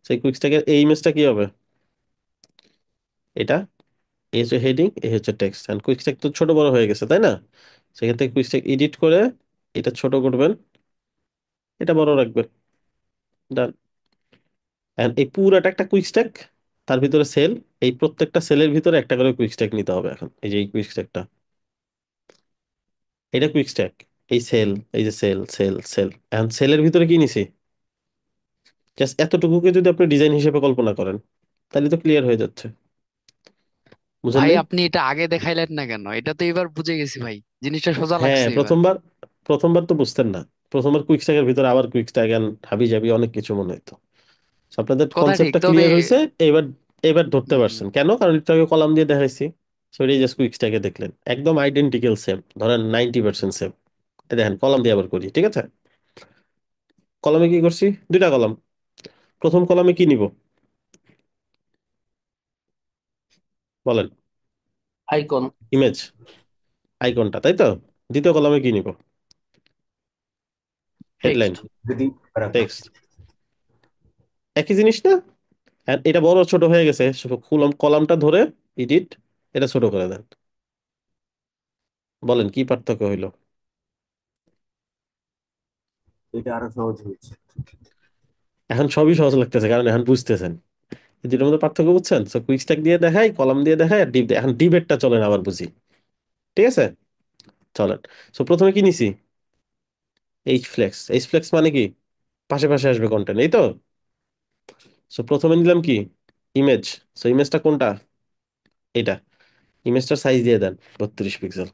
সেই কুইক স্ট্যাকের এই ইমেজটা কি হবে, এটা এই হচ্ছে হেডিং, এই হচ্ছে টেক্সট। এন্ড কুইক স্ট্যাক তো ছোট বড় হয়ে গেছে, তাই না? সেখান থেকে কুইক স্ট্যাক এডিট করে এটা ছোট করবেন, এটা বড় রাখবেন, ডান। এন্ড এই পুরাটা একটা কুইক স্ট্যাক, তার ভিতরে সেল, এই প্রত্যেকটা সেলের ভিতরে একটা করে কুইক স্ট্যাক নিতে হবে। এখন এই যে এই কুইক স্ট্যাকটা, এটা কুইক স্ট্যাক। এই সেল, এই যে সেল সেল সেল, এখন সেলের ভিতরে কি নিছি, জাস্ট এতটুকুকে যদি আপনি ডিজাইন হিসেবে কল্পনা করেন তাহলে তো ক্লিয়ার হয়ে যাচ্ছে। বুঝেন ভাই নাই? আপনি এটা আগে দেখাইলেন না কেন? এটা তো এবার বুঝে গেছি ভাই, জিনিসটা সোজা হ্যাঁ, লাগছে এবার। প্রথমবার, প্রথমবার তো বুঝতেন না। প্রথমবার কুইক স্ট্যাকের ভিতরে আবার কুইক স্ট্যাক এন্ড হাবি জাবি অনেক কিছু মনে হতো। So আপনাদের কথা ঠিক, কনসেপ্টটা তবে ক্লিয়ার হয়েছে। এবার এবার ধরতে হুম, পারছেন কেন, কারণ একটু আগে কলাম দিয়ে দেখাইছি। সো এটাই জাস্ট কুইক স্ট্যাকে দেখলেন একদম আইডেন্টিক্যাল সেম, ধরেন 90% সেম। দেখেন কলাম দিয়ে আবার করি, ঠিক আছে। কলামে কি করছি, দুইটা কলাম। প্রথম কলামে কি নিব বলেন, আইকন। ইমেজ, আইকনটা, তাই তো। দ্বিতীয় কলামে কি নিব, হেডলাইন, টেক্সট। যদি প্যারাগ্রাফ। টেক্সট। একই জিনিস না? আর এটা বড় ছোট হয়ে গেছে, কলাম কলামটা ধরে এডিট, এটা ছোট করে দেন। বলেন কি পার্থক্য হইলো? এটা আরো সহজ হয়েছে। এখন সবই সহজ লাগতেছে কারণ এখন বুঝতেছেন। এই দুটোর মধ্যে পার্থক্য বুঝছেন? সো কুইক স্ট্যাক দিয়ে দেখাই, কলাম দিয়ে দেখাই, আর ডিপ দিয়ে। এখন ডিবেটটা চলেন আবার বুঝি, ঠিক আছে। চলেন। সো প্রথমে কি নিছি, এইচ ফ্লেক্স। এইচ ফ্লেক্স মানে কি, পাশে পাশে আসবে কন্টেন্ট, এই তো। সো প্রথমে নিলাম কি, ইমেজ। সো ইমেজটা কোনটা, এটা। ইমেজটার সাইজ দিয়ে দেন 32 পিক্সেল।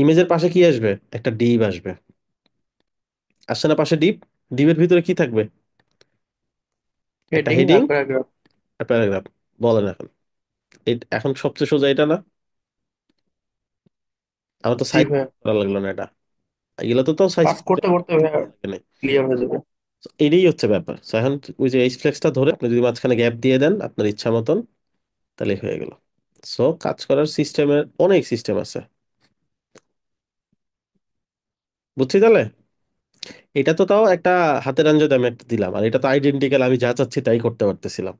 ইমেজের পাশে কি আসবে, একটা ডিপ আসবে। আসছে না পাশে ডিপ? ডিপের ভিতরে কি থাকবে, একটা হেডিং হেডিং আর প্যারাগ্রাফ। আর প্যারাগ্রাফ। বলেন এখন, এখন সবচেয়ে সোজা এটা না? আমার তো জি সাইজ ভাইয়া, করা লাগলো না এটা, এগুলো তো তাও সাইজ কাজ করতে করতে ভাইয়া লাগে নাই। ক্লিয়ার হয়ে যাবে। So, এটাই হচ্ছে ব্যাপার। So, এখন ওই যে এইচ ফ্লেক্সটা ধরে আপনি যদি মাঝখানে গ্যাপ দিয়ে দেন আপনার ইচ্ছা মতন, তাহলে হয়ে গেল। সো কাজ করার সিস্টেমের অনেক সিস্টেম আছে, বুঝছি তাহলে। এটা তো তাও একটা হাতের আঞ্জাতে আমি একটা দিলাম, আর এটা তো আইডেন্টিক্যাল, আমি যা চাচ্ছি তাই করতে পারতেছিলাম।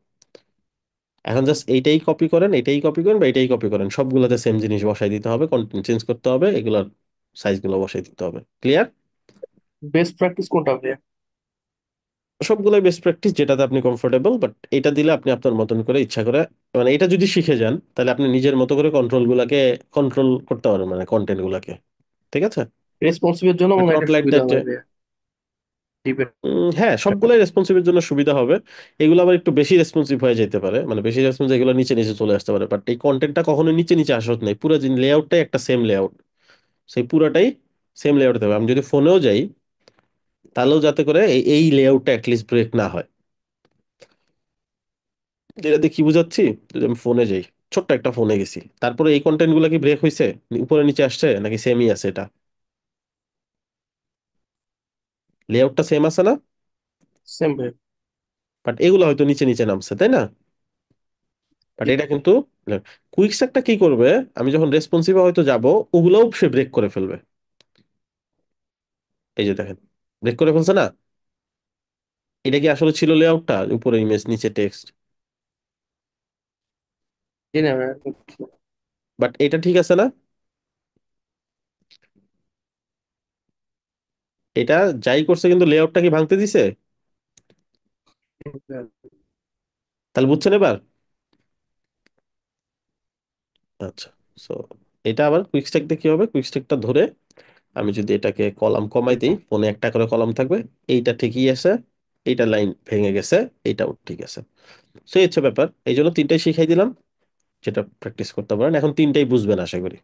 এখন জাস্ট এইটাই কপি করেন, এটাই কপি করেন, বা এটাই কপি করেন, সবগুলোতে সেম জিনিস বসাই দিতে হবে, কন্টেন্ট চেঞ্জ করতে হবে, এগুলোর সাইজগুলো বসাই দিতে হবে। ক্লিয়ার? বেস্ট প্র্যাকটিস কোনটা ভাইয়া? সবগুলোই বেস্ট প্র্যাকটিস, যেটাতে আপনি কমফোর্টেবল। বাট এটা দিলে আপনি আপনার মতন করে ইচ্ছা করে, মানে এটা যদি শিখে যান তাহলে আপনি নিজের মতো করে কন্ট্রোল করতে পারবেন, মানে কন্টেন্ট গুলাকে, ঠিক আছে। রেসপন্সিভের জন্য বাট মনে হয় নট এটা লাইক সুবিধা দ্যাট যে, হয় ভাইয়া। ডিপের। হ্যাঁ, সবগুলাই রেসপন্সিভের জন্য সুবিধা হবে। এগুলো আবার একটু বেশি রেসপন্সিভ হয়ে যেতে পারে, মানে বেশি রেসপন্সিভ এগুলো নিচে নিচে চলে আসতে পারে, বাট এই কন্টেন্টটা কখনো নিচে নিচে আসত নাই, পুরো লেআউটটাই একটা সেম লেআউট, সেই পুরাটাই সেম লেআউট হবে। আমি যদি ফোনেও যাই তাহলেও যাতে করে এই লেআউটটা অ্যাটলিস্ট ব্রেক না হয়। যেটা দিয়ে কি বুঝাচ্ছি, যদি আমি ফোনে যাই, ছোট্ট একটা ফোনে গেছি, তারপরে এই কন্টেন্ট গুলো কি ব্রেক হয়েছে, উপরে নিচে আসছে, নাকি সেমই আছে? এটা লেআউটটা সেম আছে না? সেম ভাই। বাট এগুলো হয়তো নিচে নিচে নামছে, তাই না? বাট এটা কিন্তু কুইকস্টারটা কি করবে, আমি যখন রেসপন্সিভ হয়তো যাব, ওগুলোও সে ব্রেক করে ফেলবে। এই যে দেখেন, ব্রেক করে ফেলছে না? এটা কি আসলে ছিল লেআউটটা, উপরে ইমেজ নিচে টেক্সট? জি না ভাই। বাট এটা ঠিক আছে না? এটা যাই করছে কিন্তু লেআউটটা কি ভাঙতে দিছে? তাহলে বুঝছেন এবার? আচ্ছা, সো এটা আবার কুইকস্ট্যাক দিয়ে কি হবে, কুইকস্ট্যাকটা ধরে আমি যদি এটাকে কলাম কমাই দিই, ফোনে একটা করে কলাম থাকবে, এইটা ঠিকই আছে, এইটা লাইন ভেঙে গেছে, এইটাও ঠিক আছে। সেই হচ্ছে ব্যাপার, এই জন্য তিনটাই শিখাই দিলাম, যেটা প্র্যাকটিস করতে পারেন। এখন তিনটাই বুঝবেন আশা করি।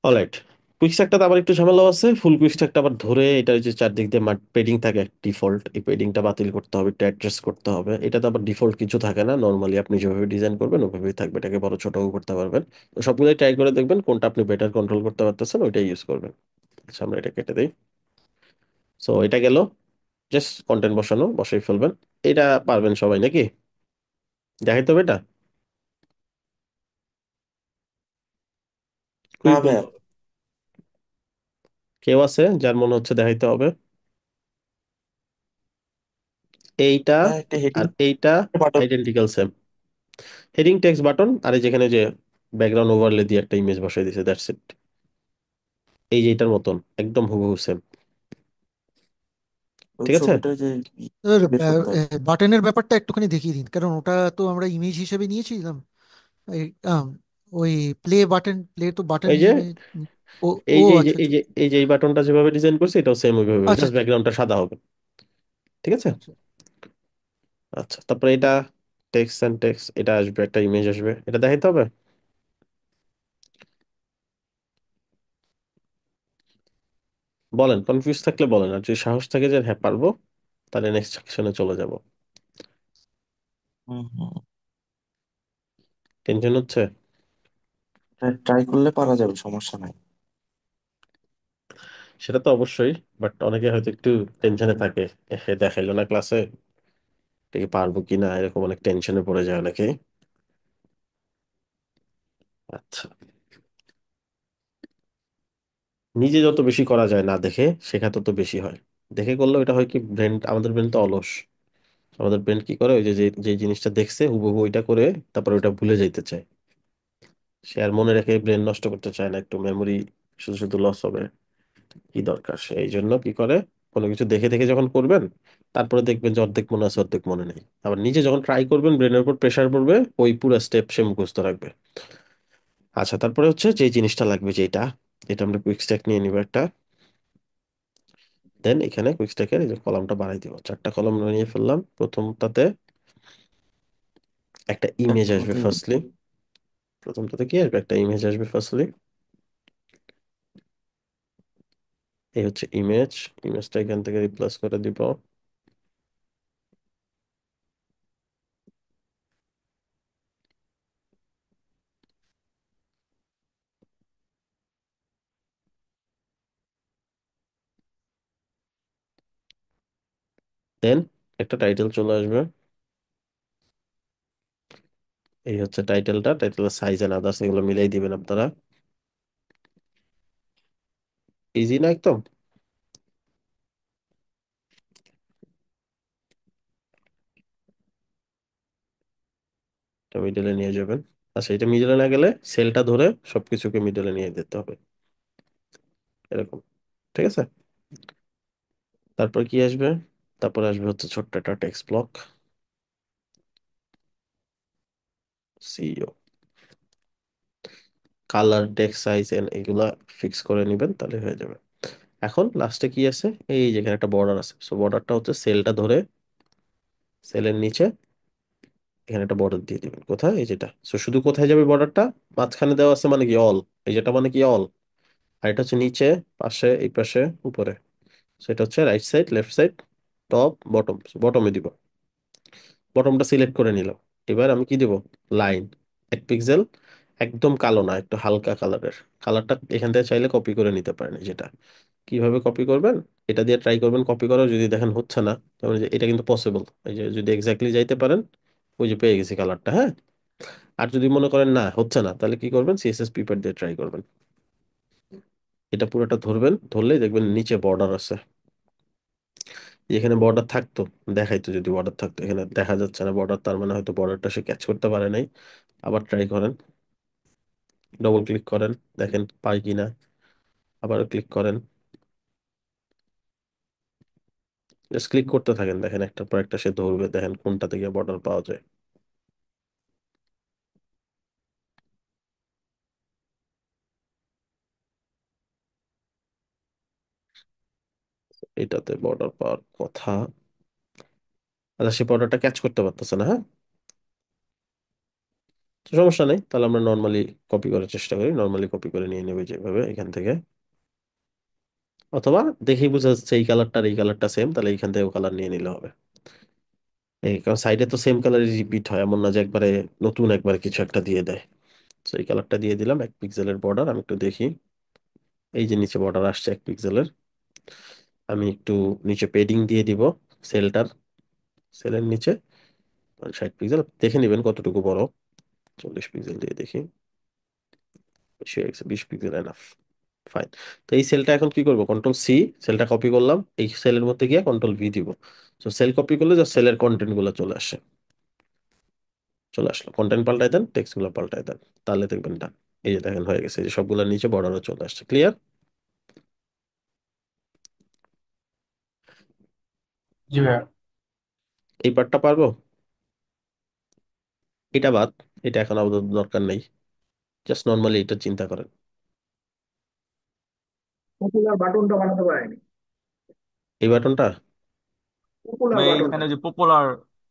অলরাইট, কুইক স্ট্যাকটা আবার একটু ঝামেলা আছে। ফুল কুইক স্ট্যাকটা আবার ধরে এটা যে চারদিক দিয়ে পেডিং থাকে ডিফল্ট, এই পেডিংটা বাতিল করতে হবে, এটা অ্যাডজাস্ট করতে হবে। এটা তো আবার ডিফল্ট কিছু থাকে না, নর্মালি আপনি যেভাবে ডিজাইন করবেন ওভাবেই থাকবে, এটাকে বড় ছোটও করতে পারবেন। তো সবগুলোই ট্রাই করে দেখবেন কোনটা আপনি বেটার কন্ট্রোল করতে পারতেছেন, ওইটাই ইউজ করবেন। আচ্ছা, আমরা এটা কেটে দিই। সো এটা গেল, জাস্ট কন্টেন্ট বসানো, বসাই ফেলবেন। এটা পারবেন সবাই নাকি? দেখাইতে হবে এটা? না খুবই ভাইয়া। বলবো, কেউ আছে যার মনে হচ্ছে দেখাইতে হবে? এইটা ভাইয়া একটা হেডিং আর এইটা button. Identical same. Heading text button, আর এই যেখানে যে ব্যাকগ্রাউন্ড ওভারলে দিয়ে একটা ইমেজ বসাই দিয়েছে, দ্যাটস ইট। এই যে এটার মতন একদম হুবহু সেম। ওই ঠিক আছে। ছবিটা যে বের করতে হবে। বাটনের ব্যাপারটা একটুখানি দেখিয়ে দিন, কারণ ওটা তো আমরা ইমেজ হিসেবে নিয়েছিলাম। এই, ওই প্লে তো বাটন এই যে হিসেবে ও ও এই যে এই যে আচ্ছা এই আচ্ছা যে এই যে এই বাটনটা যেভাবে ডিজাইন করছে, এটাও সেম ওইভাবে, আচ্ছা জাস্ট আচ্ছা ব্যাকগ্রাউন্ডটা সাদা হবে। ঠিক আছে। আচ্ছা। আচ্ছা, তারপরে এটা টেক্সট এন্ড টেক্সট, এটা আসবে, একটা ইমেজ আসবে, এটা দেখাইতে হবে। বলেন, কনফিউজ থাকলে বলেন, আর যদি সাহস থাকে যে হ্যাঁ পারবো, তাহলে নেক্সট সেকশনে চলে যাব। হুম হুম। টেনশন হচ্ছে? ট্রাই করলে পারা যাবে, সমস্যা নাই। সেটা তো অবশ্যই, বাট অনেকে হয়তো একটু টেনশনে থাকে, দেখাইলো না ক্লাসে, এটা কি পারবো কিনা, এরকম অনেক টেনশনে পড়ে যায় অনেকে। আচ্ছা, নিজে যত বেশি করা যায় না দেখে, শেখা তত বেশি হয়। দেখে করলে এটা হয় কি, ব্রেন, আমাদের ব্রেন তো অলস। আমাদের ব্রেন কি করে, ওই যে যে যে জিনিসটা দেখছে হুবহু ওইটা করে তারপর ওইটা ভুলে যাইতে চায়। সে আর মনে রেখে ব্রেন নষ্ট করতে চায় না, একটু মেমোরি শুধু শুধু লস হবে, কি দরকার। সে এই জন্য কি করে, কোনো কিছু দেখে দেখে যখন করবেন, তারপরে দেখবেন যে অর্ধেক মনে আছে অর্ধেক মনে নেই। আবার নিজে যখন ট্রাই করবেন, ব্রেনের উপর প্রেসার পড়বে, ওই পুরো স্টেপ সে মুখস্থ রাখবে। আচ্ছা, তারপরে হচ্ছে যে জিনিসটা লাগবে, যেটা, এটা আমরা কুইক স্ট্যাক নিয়ে নিব একটা। দেন এখানে কুইক স্ট্যাকের এই যে কলামটা বানাই দিব, চারটা কলাম বানিয়ে ফেললাম। প্রথমটাতে একটা ইমেজ একটার আসবে মধ্যে ফার্স্টলি। প্রথমটাতে কি আসবে, একটা ইমেজ আসবে ফার্স্টলি। এই হচ্ছে ইমেজ, ইমেজটা এখান থেকে রিপ্লেস করে দিব। দেন একটা টাইটেল চলে আসবে। এই হচ্ছে টাইটেলটা, টাইটেলের সাইজ এন্ড আদার্স এগুলো মিলাই দিবেন আপনারা। ইজি না একদম? এটা মিডলে নিয়ে যাবেন। আচ্ছা, এটা মিডলে না গেলে সেলটা ধরে সবকিছুকে মিডলে নিয়ে যেতে হবে, এরকম। ঠিক আছে। তারপর কি আসবে, তারপর আসবে হচ্ছে ছোট্ট একটা text block, CEO, colour, text size and এগুলা ফিক্স করে নেবেন, তাহলে হয়ে যাবে। এখন লাস্টে কি আছে, এই যেখানে একটা বর্ডার আছে, সো বর্ডারটা হচ্ছে সেলটা ধরে সেলের নিচে এখানে একটা বর্ডার দিয়ে দিবেন। কোথায়? এই যেটা। সো শুধু কোথায় যাবে বর্ডারটা? মাঝখানে দেওয়া আছে মানে কি অল, এই যেটা মানে কি অল, আর এটা হচ্ছে নিচে, পাশে, এই পাশে, উপরে। সেটা হচ্ছে right side, left side, top, bottom. বটমে দিব। বটমটা সিলেক্ট করে নিলাম। এবার আমি কি দেব? লাইন 1 পিক্সেল, একদম কালো না, একটু হালকা কালারের। কালারটা এখান থেকে চাইলে কপি করে নিতে পারেন। যেটা কিভাবে কপি করবেন, এটা দিয়ে ট্রাই করবেন কপি করার, যদি দেখেন হচ্ছে না, যেমন এই যে এটা কিন্তু পসিবল, এই যে যদি এক্স্যাক্টলি যাইতে পারেন, ওই যে পেয়ে গেছি কালারটা, হ্যাঁ। আর যদি মনে করেন না হচ্ছে না, তাহলে কি করবেন, সিএসএস পেপার দিয়ে ট্রাই করবেন। এটা পুরোটা ধরবেন, ধরলেই দেখবেন নিচে বর্ডার আছে। এখানে বর্ডার থাকতো, দেখাইতো, যদি বর্ডার থাকতো, এখানে দেখা যাচ্ছে না বর্ডার, তার মানে হয়তো বর্ডারটা সে ক্যাচ করতে পারে নাই। আবার ট্রাই করেন, ডবল ক্লিক করেন, দেখেন পাই কিনা, আবার ক্লিক করেন, জাস্ট ক্লিক করতে থাকেন, দেখেন একটার পর একটা সে ধরবে, দেখেন কোনটা থেকে বর্ডার পাওয়া যায়। এটাতে বর্ডার পাওয়ার কথা। আচ্ছা, সে বর্ডারটা ক্যাচ করতে পারতেছে না, হ্যাঁ। তো সমস্যা নেই, তাহলে আমরা নর্মালি কপি করার চেষ্টা করি, নর্মালি কপি করে নিয়ে নেবে যেভাবে এখান থেকে। অথবা দেখেই বোঝা যাচ্ছে এই কালারটা আর এই কালারটা সেম, তাহলে এইখান থেকে কালার নিয়ে নিলে হবে। এই কারণ সাইডে তো সেম কালারই রিপিট হয়, এমন না যে একবারে নতুন একবার কিছু একটা দিয়ে দেয়। তো এই কালারটা দিয়ে দিলাম, 1 পিক্সেলের বর্ডার। আমি একটু দেখি, এই যে নিচে বর্ডার আসছে 1 পিক্সেলের। আমি একটু নিচে পেডিং দিয়ে দিব সেলটার, সেলের নিচে 60 পিক্সেল, দেখে নিবেন কতটুকু বড়। 40 পিক্সেল দিয়ে দেখি, বেশি হয়ে গেছে, 20 পিক্সেল এনাফ। ফাইন। তো এই সেলটা এখন কি করব, কন্ট্রোল C, সেলটা কপি করলাম, এই সেলের মধ্যে গিয়ে কন্ট্রোল V দিব। তো সেল কপি করলে যা সেলের কন্টেন্ট গুলো চলে আসে, চলে আসলো। কন্টেন্ট পাল্টাই দেন, টেক্সট গুলো পাল্টাই দেন, তাহলে দেখবেন ডান। এই যে দেখেন হয়ে গেছে, এই যে সবগুলোর নিচে বর্ডারও চলে আসছে। ক্লিয়ার? জি ভাইয়া। এই পার্টটা পারবো, এটা বাদ, এটা এখন আপাতত দরকার নেই। জাস্ট নর্মালি এটা চিন্তা করেন। পপুলার বাটনটা বানাতে পারেনি। এই বাটনটা, পপুলার ভাই বাটনটা। এখানে যে পপুলার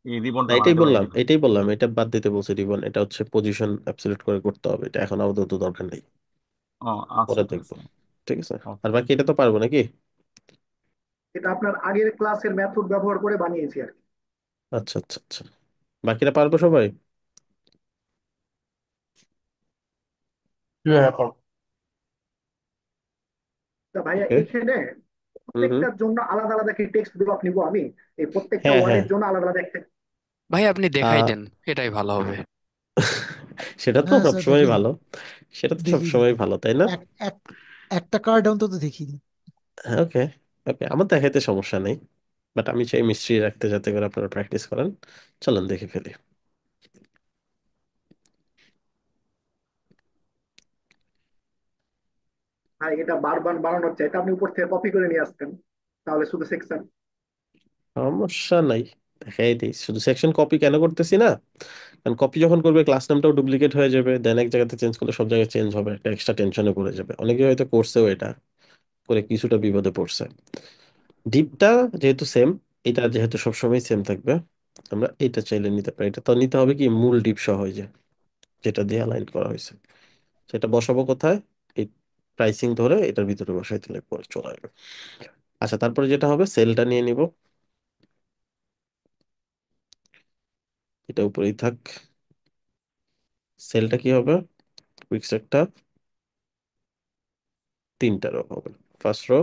এই না রিবনটা এটাই বানাতে বললাম, পারিনি ভাই। এটাই বললাম, এটা বাদ দিতে বলছে রিবন, এটা হচ্ছে পজিশন অ্যাবসলিউট করে করতে হবে, এটা এখন আপাতত দরকার নেই, ও আচ্ছা পরে ঠিক দেখবো। আছে। ঠিক আছে। আর ওকে। বাকি এটা তো পারবো নাকি? এটা আপনার আগের ক্লাসের মেথড ব্যবহার করে বানিয়েছি আর কি। আচ্ছা আচ্ছা আচ্ছা, বাকিটা পারবো সবাই? জি ভাইয়া, করো। তা ভাইয়া ওকে। এখানে হুম হুম। প্রত্যেকটার জন্য আলাদা আলাদা কি টেক্সট ব্লক নিব আমি? এই প্রত্যেকটা হ্যাঁ হ্যাঁ। ওয়ার্ডের জন্য আলাদা আলাদা একটা। ভাই আপনি দেখাই আহ দেন, এটাই ভালো হবে। সেটা তো হ্যাঁ স্যার, সবসময় দেখিয়ে দিন, ভালো, সেটা তো দেখিয়ে দিন। সবসময় ভালো, তাই না? এক এক একটা কার্ড অন্তত দেখিয়ে দিন। হ্যাঁ, ওকে। ওকে, আমার দেখাইতে সমস্যা নেই, বাট আমি চাই মিস্ট্রি রাখতে, যাতে করে আপনারা প্র্যাকটিস করেন। চলেন দেখে ফেলি। আর এটা বারবার বানানোর চাই, এটা আপনি উপর থেকে কপি করে নিয়ে আসতেন, তাহলে শুধু সেকশন। সমস্যা নাই, দেখাই দিই। শুধু সেকশন কপি কেন করতেছি না, কারণ কপি যখন করবে ক্লাস নামটাও ডুপ্লিকেট হয়ে যাবে, দেন এক জায়গাতে চেঞ্জ করলে সব জায়গায় চেঞ্জ হবে, একটা এক্সট্রা টেনশনে পড়ে যাবে। অনেকে হয়তো করছেও এটা, করে কিছুটা বিপদে পড়ছে। ডিপটা যেহেতু সেম, এটা যেহেতু সবসময় সেম থাকবে, আমরা এটা চাইলে নিতে পারি। এটা তো নিতে হবে কি মূল ডিপ সহ, এই যে যেটা দিয়ে অ্যালাইন করা হয়েছে, সেটা বসাবো কোথায়? এই প্রাইসিং ধরে এটার ভিতরে বসাই দিলে পরে চলে আসবে। আচ্ছা, তারপরে যেটা হবে, সেলটা নিয়ে নিব, এটা উপরেই থাক। সেলটা কি হবে? কুইক একটা 3টা রো হবে, ফার্স্ট রো।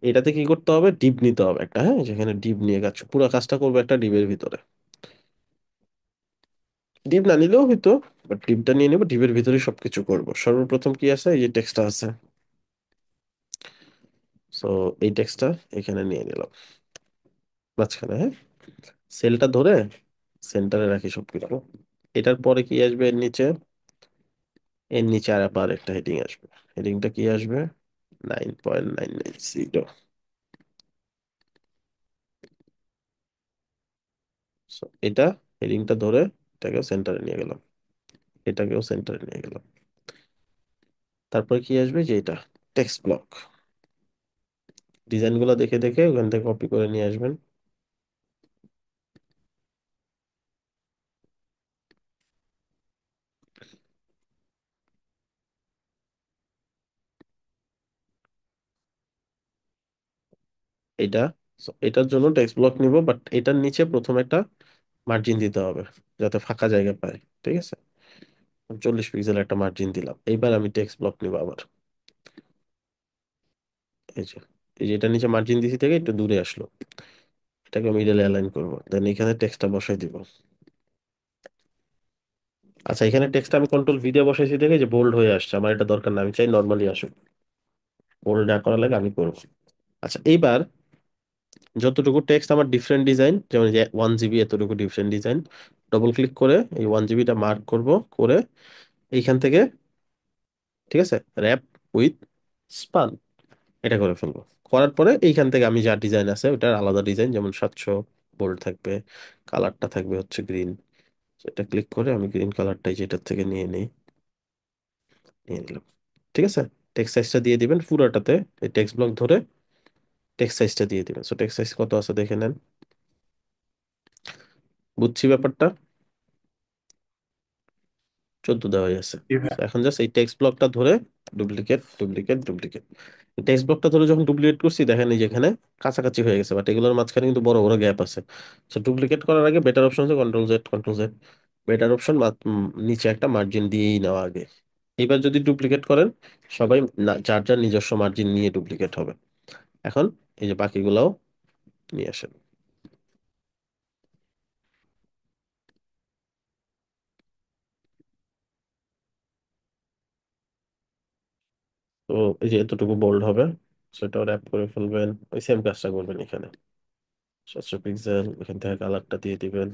এটাতে কি করতে হবে, ডিপ নিতে হবে একটা, হ্যাঁ, যেখানে ডিপ নিয়ে কাজ, পুরো কাজটা করবো একটা ডিপের ভিতরে। ডিপ না নিলেও হয়তো, বাট ডিপটা নিয়ে নেবো, ডিপের ভিতরে সবকিছু করব। সর্বপ্রথম কি আছে, এই যে টেক্সটটা আছে, সো এই টেক্সটটা এখানে নিয়ে নিলাম মাঝখানে, হ্যাঁ। সেলটা ধরে সেন্টারে রাখি সবকিছু। এটার পরে কি আসবে এর নিচে? এর নিচে আর আবার একটা হেডিং আসবে। হেডিংটা কি আসবে? 9.990। So, এটা হেডিংটা ধরে এটাকেও সেন্টারে নিয়ে গেলাম, এটাকেও সেন্টারে নিয়ে গেলাম। তারপরে কি আসবে, যে এটা টেক্সট ব্লক। ডিজাইন গুলো দেখে দেখে ওখান থেকে কপি করে নিয়ে আসবেন। এটা এটার জন্য টেক্সট ব্লক নিব, বাট এটার নিচে প্রথমে একটা মার্জিন দিতে হবে যাতে ফাঁকা জায়গা পায়। ঠিক আছে, 40 পিক্সেল একটা মার্জিন দিলাম। এইবার আমি টেক্সট ব্লক নিব আবার। এই যে এই যে এটা নিচে মার্জিন দিছি থেকে একটু দূরে আসলো, এটাকে মিডলে অ্যালাইন করবো, দেন এখানে টেক্সটটা বসাই দিব। আচ্ছা, এখানে টেক্সটটা আমি কন্ট্রোল ভি দিয়ে বসাইছি দেখে যে বোল্ড হয়ে আসছে, আমার এটা দরকার না, আমি চাই নর্মালি আসুক। বোল্ড না করা লাগে আমি করবো। আচ্ছা, এইবার যতটুকু টেক্সট আমার ডিফারেন্ট ডিজাইন, যেমন যে 1 জিবি এতটুকু ডিফারেন্ট ডিজাইন, ডবল ক্লিক করে এই 1 জিবিটা মার্ক করব, করে এইখান থেকে, ঠিক আছে, র্যাপ উইথ স্পান এটা করে ফেলবো। করার পরে এইখান থেকে আমি যা ডিজাইন আছে ওটার আলাদা ডিজাইন, যেমন 700 বোল্ড থাকবে, কালারটা থাকবে হচ্ছে গ্রিন। এটা ক্লিক করে আমি গ্রিন কালারটাই যেটার থেকে নিয়ে নিই, নিয়ে নিলাম। ঠিক আছে, টেক্সট সাইজটা দিয়ে দিবেন পুরোটাতে, এই টেক্সট ব্লক ধরে টেক্সট সাইজটা দিয়ে দিবেন। সো টেক্সট সাইজ কত আছে দেখে নেন। বুঝছি ব্যাপারটা, 14 দেওয়া হয়ে আছে। জি ভাইয়া। So এখন জাস্ট এই টেক্সট ব্লকটা ধরে ডুপ্লিকেট ডুপ্লিকেট ডুপ্লিকেট, টেক্সট ব্লকটা ধরে যখন ডুপ্লিকেট করছি দেখেন এই যে এখানে কাছাকাছি হয়ে গেছে, বাট এগুলোর মাঝখানে কিন্তু বড় বড় গ্যাপ আছে। সো ডুপ্লিকেট করার আগে বেটার অপশন হচ্ছে control Z, control Z. Better option নিচে একটা মার্জিন দিয়েই নেওয়া আগে। এবার যদি ডুপ্লিকেট করেন, সবাই যার যার নিজস্ব মার্জিন নিয়ে ডুপ্লিকেট হবে। এখন এই যে বাকিগুলাও নিয়ে আসেন। তো এই যে এতটুকু বোল্ড হবে, সেটাও র্যাপ করে ফেলবেন, ওই সেম কাজটা করবেন এখানে। 700 পিক্সেল, এখান থেকে কালারটা দিয়ে দিবেন।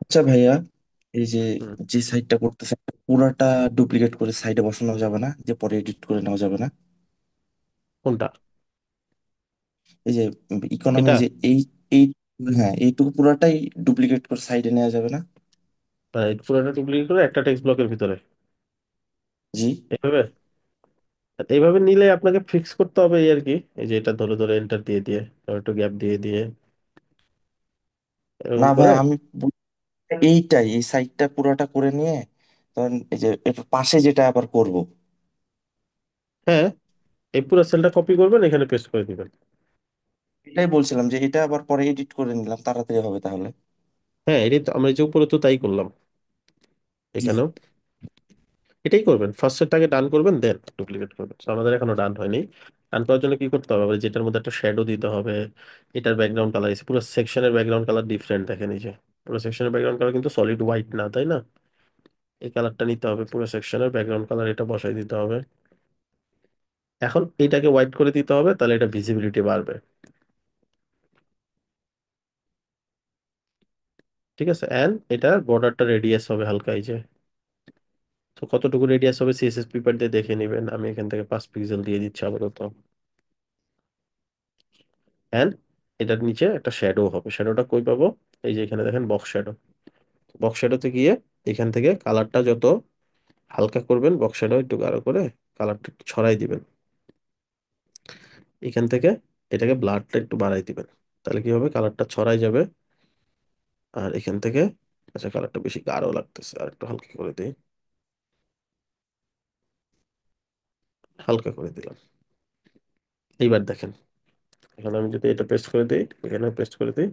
আচ্ছা ভাইয়া, এই যে হুম, যে সাইডটা করতেছে পুরাটা ডুপ্লিকেট করে সাইডে বসানো যাবে না, যে পরে এডিট করে নেওয়া যাবে না? কোনটা? এই যে ইকোনমি, এটা যে এই হ্যাঁ, এইটুকু পুরাটাই ডুপ্লিকেট করে সাইডে নেওয়া যাবে না? মানে পুরোটা ডুপ্লিকেট করে একটা টেক্সট ব্লকের ভিতরে জি। এইভাবে, এইভাবে নিলে আপনাকে ফিক্স করতে হবে এই আর কি। এই যে এটা ধরে ধরে এন্টার দিয়ে দিয়ে, তারপর একটু গ্যাপ দিয়ে দিয়ে, এরকম না করে। ভাইয়া, আমি এইটাই, এই সাইডটা পুরাটা করে নিয়ে তখন এই যে এর পাশে যেটা আবার করব। হ্যাঁ, এই পুরো সেলটা কপি করবেন, এখানে পেস্ট করে দিবেন। এটাই বলছিলাম যে এটা আবার পরে এডিট করে নিলাম, তাড়াতাড়ি হবে তাহলে। হ্যাঁ, এটাই তো আমরা এই যে উপরে তো তাই করলাম, জি। এখানেও এটাই করবেন। ফার্স্টেরটাকে ডান করবেন, দেন ডুপ্লিকেট করবেন। So, আমাদের এখনো ডান হয়নি। ডান করার জন্য কি করতে হবে, আবার যেটার মধ্যে একটা শ্যাডো দিতে হবে। এটার ব্যাকগ্রাউন্ড কালার, পুরো সেকশনের ব্যাকগ্রাউন্ড কালার ডিফারেন্ট, দেখেন এই যে পুরো সেকশনের ব্যাকগ্রাউন্ড কালার কিন্তু সলিড হোয়াইট না, তাই না? এই কালারটা নিতে হবে, পুরো সেকশনের ব্যাকগ্রাউন্ড কালার এটা বসাই দিতে হবে। এখন এটাকে হোয়াইট করে দিতে হবে, তাহলে এটা ভিজিবিলিটি বাড়বে। ঠিক আছে, এন্ড এটার বর্ডারটা রেডিয়াস হবে হালকা, এই যে। তো কতটুকু রেডিয়াস হবে সিএসএস পেপার দিয়ে দেখে নেবেন। আমি এখান থেকে 5 পিক্সেল দিয়ে দিচ্ছি আপাতত। এন্ড এটার নিচে একটা শ্যাডো হবে। শ্যাডোটা কই পাবো? এই যে এখানে দেখেন বক্স শ্যাডো। বক্স শ্যাডোতে গিয়ে এখান থেকে কালারটা যত হালকা করবেন, বক্স শ্যাডো একটু গাঢ় করে কালারটা একটু ছড়াই দিবেন। এখান থেকে এটাকে ব্লারটা একটু বাড়াই দিবেন, তাহলে কি হবে, কালারটা ছড়াই যাবে। আর এখান থেকে, আচ্ছা কালারটা বেশি গাঢ় লাগতেছে, আর একটু হালকা করে দিই, হালকা করে দিলাম। এইবার দেখেন, এখন আমি যদি এটা পেস্ট করে দিই, এখানে পেস্ট করে দিই,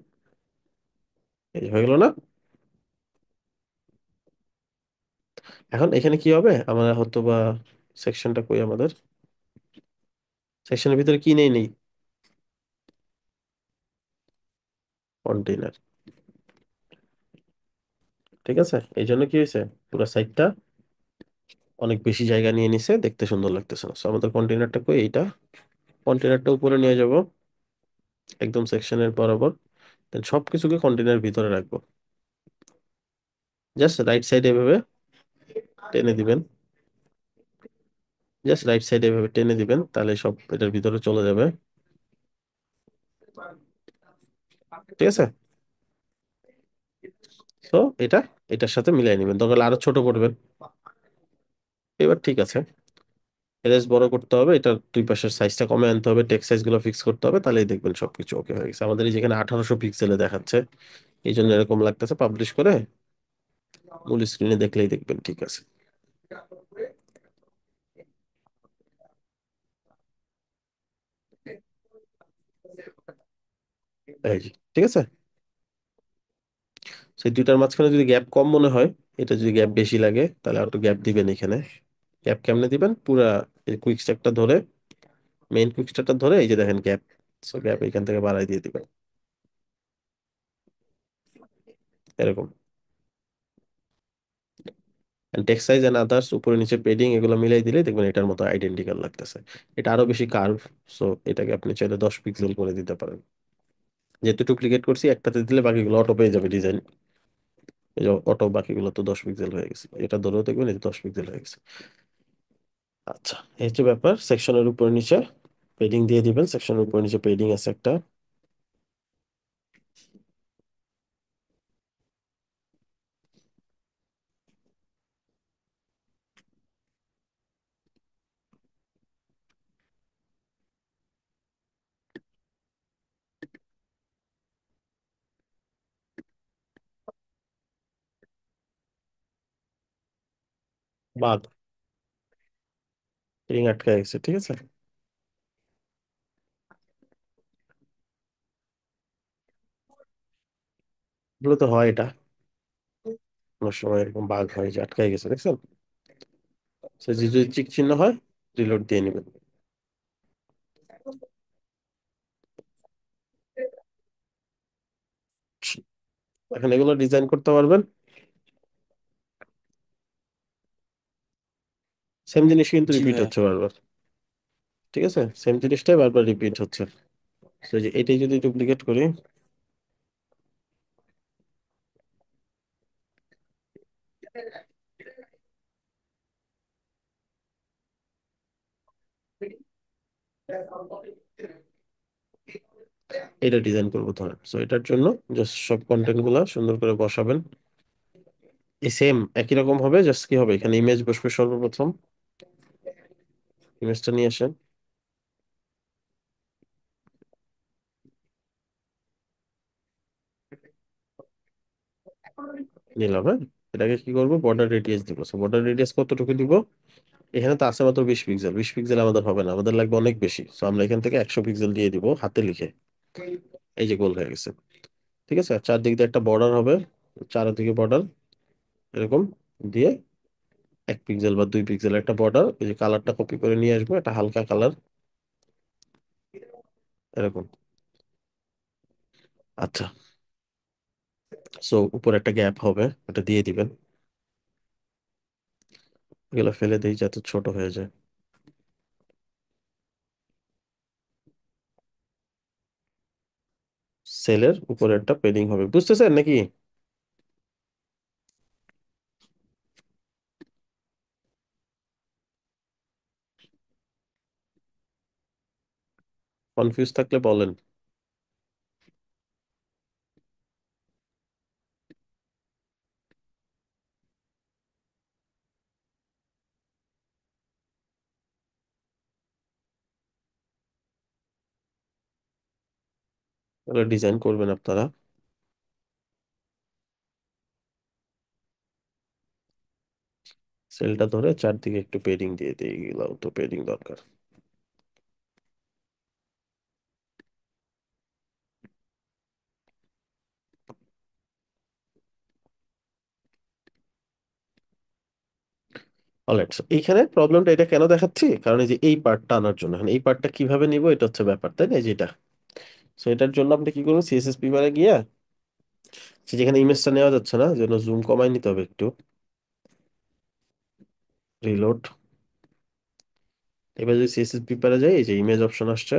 এই হয়ে গেল না? এখন এখানে কি হবে, আমরা হয়তো বা সেকশনটা কই আমাদের, সেকশনের ভিতরে কি নেই নেই, কন্টেইনার। ঠিক আছে, এই জন্য কি হয়েছে, পুরো সাইডটা অনেক বেশি জায়গা নিয়ে নিছে, দেখতে সুন্দর লাগতেছে না। So, আমাদের কন্টেইনারটা কই, এইটা। কন্টেইনারটা উপরে নিয়ে যাব, একদম সেকশনের বরাবর, দেন সবকিছুকে কন্টেইনার ভিতরে রাখবো। জাস্ট রাইট সাইডে এভাবে টেনে দিবেন, জাস্ট রাইট সাইডে এভাবে টেনে দিবেন, তাহলে সব এটার ভিতরে চলে যাবে। ঠিক আছে, তো এটা এটার সাথে মিলাই নেবেন, দরকার হলে আরো ছোট করবেন। এবার ঠিক আছে। এরেস বড় করতে হবে, এটা দুই পাশের সাইজটা কমে আনতে হবে, টেক্সট সাইজ গুলো ফিক্স করতে হবে, তাহলেই দেখবেন সবকিছু ওকে হয়ে গেছে। আমাদের এই যেখানে 1800 পিক্সেলে দেখাচ্ছে, এই জন্য এরকম লাগতেছে। পাবলিশ করে মূল স্ক্রিনে দেখলেই দেখবেন ঠিক আছে। এই যে ঠিক আছে। সেই দুইটার মাঝখানে যদি গ্যাপ কম মনে হয়, এটা যদি গ্যাপ বেশি লাগে, তাহলে আর একটু গ্যাপ দিবেন এখানে। গ্যাপ কেমনে দিবেন, পুরা এই কুইক স্ট্যাকটা ধরে, মেইন কুইক স্ট্যাকটা ধরে, এই যে দেখেন গ্যাপ, সো গ্যাপ এখান থেকে বাড়াই দিয়ে দিবেন এরকম। টেক্সট সাইজ এন্ড আদার্স, উপরে নিচে পেডিং, এগুলো মিলাই দিলে দেখবেন এটার মতো আইডেন্টিক্যাল লাগতেছে। এটা আরো বেশি কার্ভ, সো এটাকে আপনি চাইলে 10 পিক্সেল করে দিতে পারেন। যেহেতু ডুপ্লিকেট করছি, একটাতে দিলে বাকিগুলো অটো পেয়ে যাবে ডিজাইন। এই যে অটো বাকিগুলো তো 10 পিক্সেল হয়ে গেছে, এটা ধরেও দেখবেন এই যে 10 পিক্সেল হয়ে গেছে। আচ্ছা, এই হচ্ছে ব্যাপার। সেকশনের উপর নিচে পেডিং দিয়ে দিবেন, সেকশনের উপর নিচে পেডিং আছে একটা। বাদ, পেডিং আটকে গেছে, ঠিক আছে। এগুলো তো হয়, এটা অনেক সময় এরকম বাগ হয় যে আটকাই গেছে, দেখছেন। So, যদি চিক চিহ্ন হয়, রিলোড দিয়ে নেবেন। এখন এগুলো ডিজাইন করতে পারবেন। সেম জিনিস কিন্তু জি রিপিট ভাইয়া। হচ্ছে বারবার, ঠিক আছে, সেম জিনিসটাই বারবার রিপিট হচ্ছে। তো যে এটাই যদি ডুপ্লিকেট করি, এটা ডিজাইন করবো ধরেন। সো এটার জন্য জাস্ট সব কন্টেন্ট গুলা সুন্দর করে বসাবেন, এই সেম একই রকম হবে। জাস্ট কি হবে, এখানে ইমেজ বসবে সর্বপ্রথম, ইমেজটা নিয়ে আসেন, নিলাম। হ্যাঁ, এটাকে কি করবো, বর্ডার রেডিয়াস দিব। বর্ডার রেডিয়াস কতটুকু দিব, এখানে তো আছে মাত্র 20 পিক্সেল, 20 পিক্সেল আমাদের হবে না, আমাদের লাগবে অনেক বেশি। তো আমরা এখান থেকে 100 পিক্সেল দিয়ে দিব হাতে লিখে। এই যে গোল হয়ে গেছে, ঠিক আছে। আর চারদিক দিয়ে একটা বর্ডার হবে, চারদিকে বর্ডার এরকম দিয়ে 1 পিক্সেল বা 2 পিক্সেল একটা বর্ডার, এই যে কালারটা কপি করে নিয়ে আসবো, একটা হালকা কালার এরকম। আচ্ছা, সো উপরে একটা গ্যাপ হবে, এটা দিয়ে দিবেন। এগুলো ফেলে দিই যাতে ছোট হয়ে যায়। সেলের উপরে একটা পেডিং হবে, বুঝতেছেন নাকি? কনফিউজ থাকলে বলেন। এগুলো ডিজাইন করবেন আপনারা। সেলটা ধরে চারদিকে একটু পেডিং দিয়ে দিই, এগুলো তো পেডিং দরকার। অলরাইট, এইখানে প্রবলেমটা এটা কেন দেখাচ্ছি, কারণ এই যে এই পার্টটা আনার জন্য, এখন এই পার্টটা কিভাবে নিব, এটা হচ্ছে ব্যাপার, তাই না, এই যেটা। সো এটার জন্য আপনি কি করবেন, সিএসএস প্রিমারে গিয়া, সে যেখানে ইমেজটা নেওয়া যাচ্ছে না, যেন জুম কমাই নিতে হবে একটু, রিলোড। এবার যদি সিএসএস প্রিপারে যাই, এই যে ইমেজ অপশন আসছে,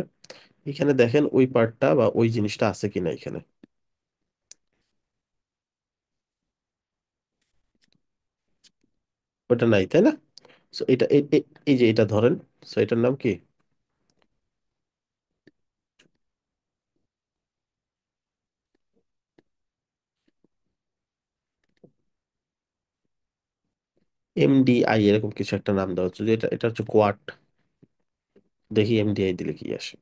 এখানে দেখেন ওই পার্টটা বা ওই জিনিসটা আছে কিনা এখানে। ওটা নাই, তাই না। সো এটা এই যে এটা ধরেন, সো এটার নাম কি, এমডিআই এরকম কিছু একটা নাম দেওয়া হচ্ছে, যে এটা এটা হচ্ছে কোয়াড। দেখি এমডিআই দিলে কি আসে।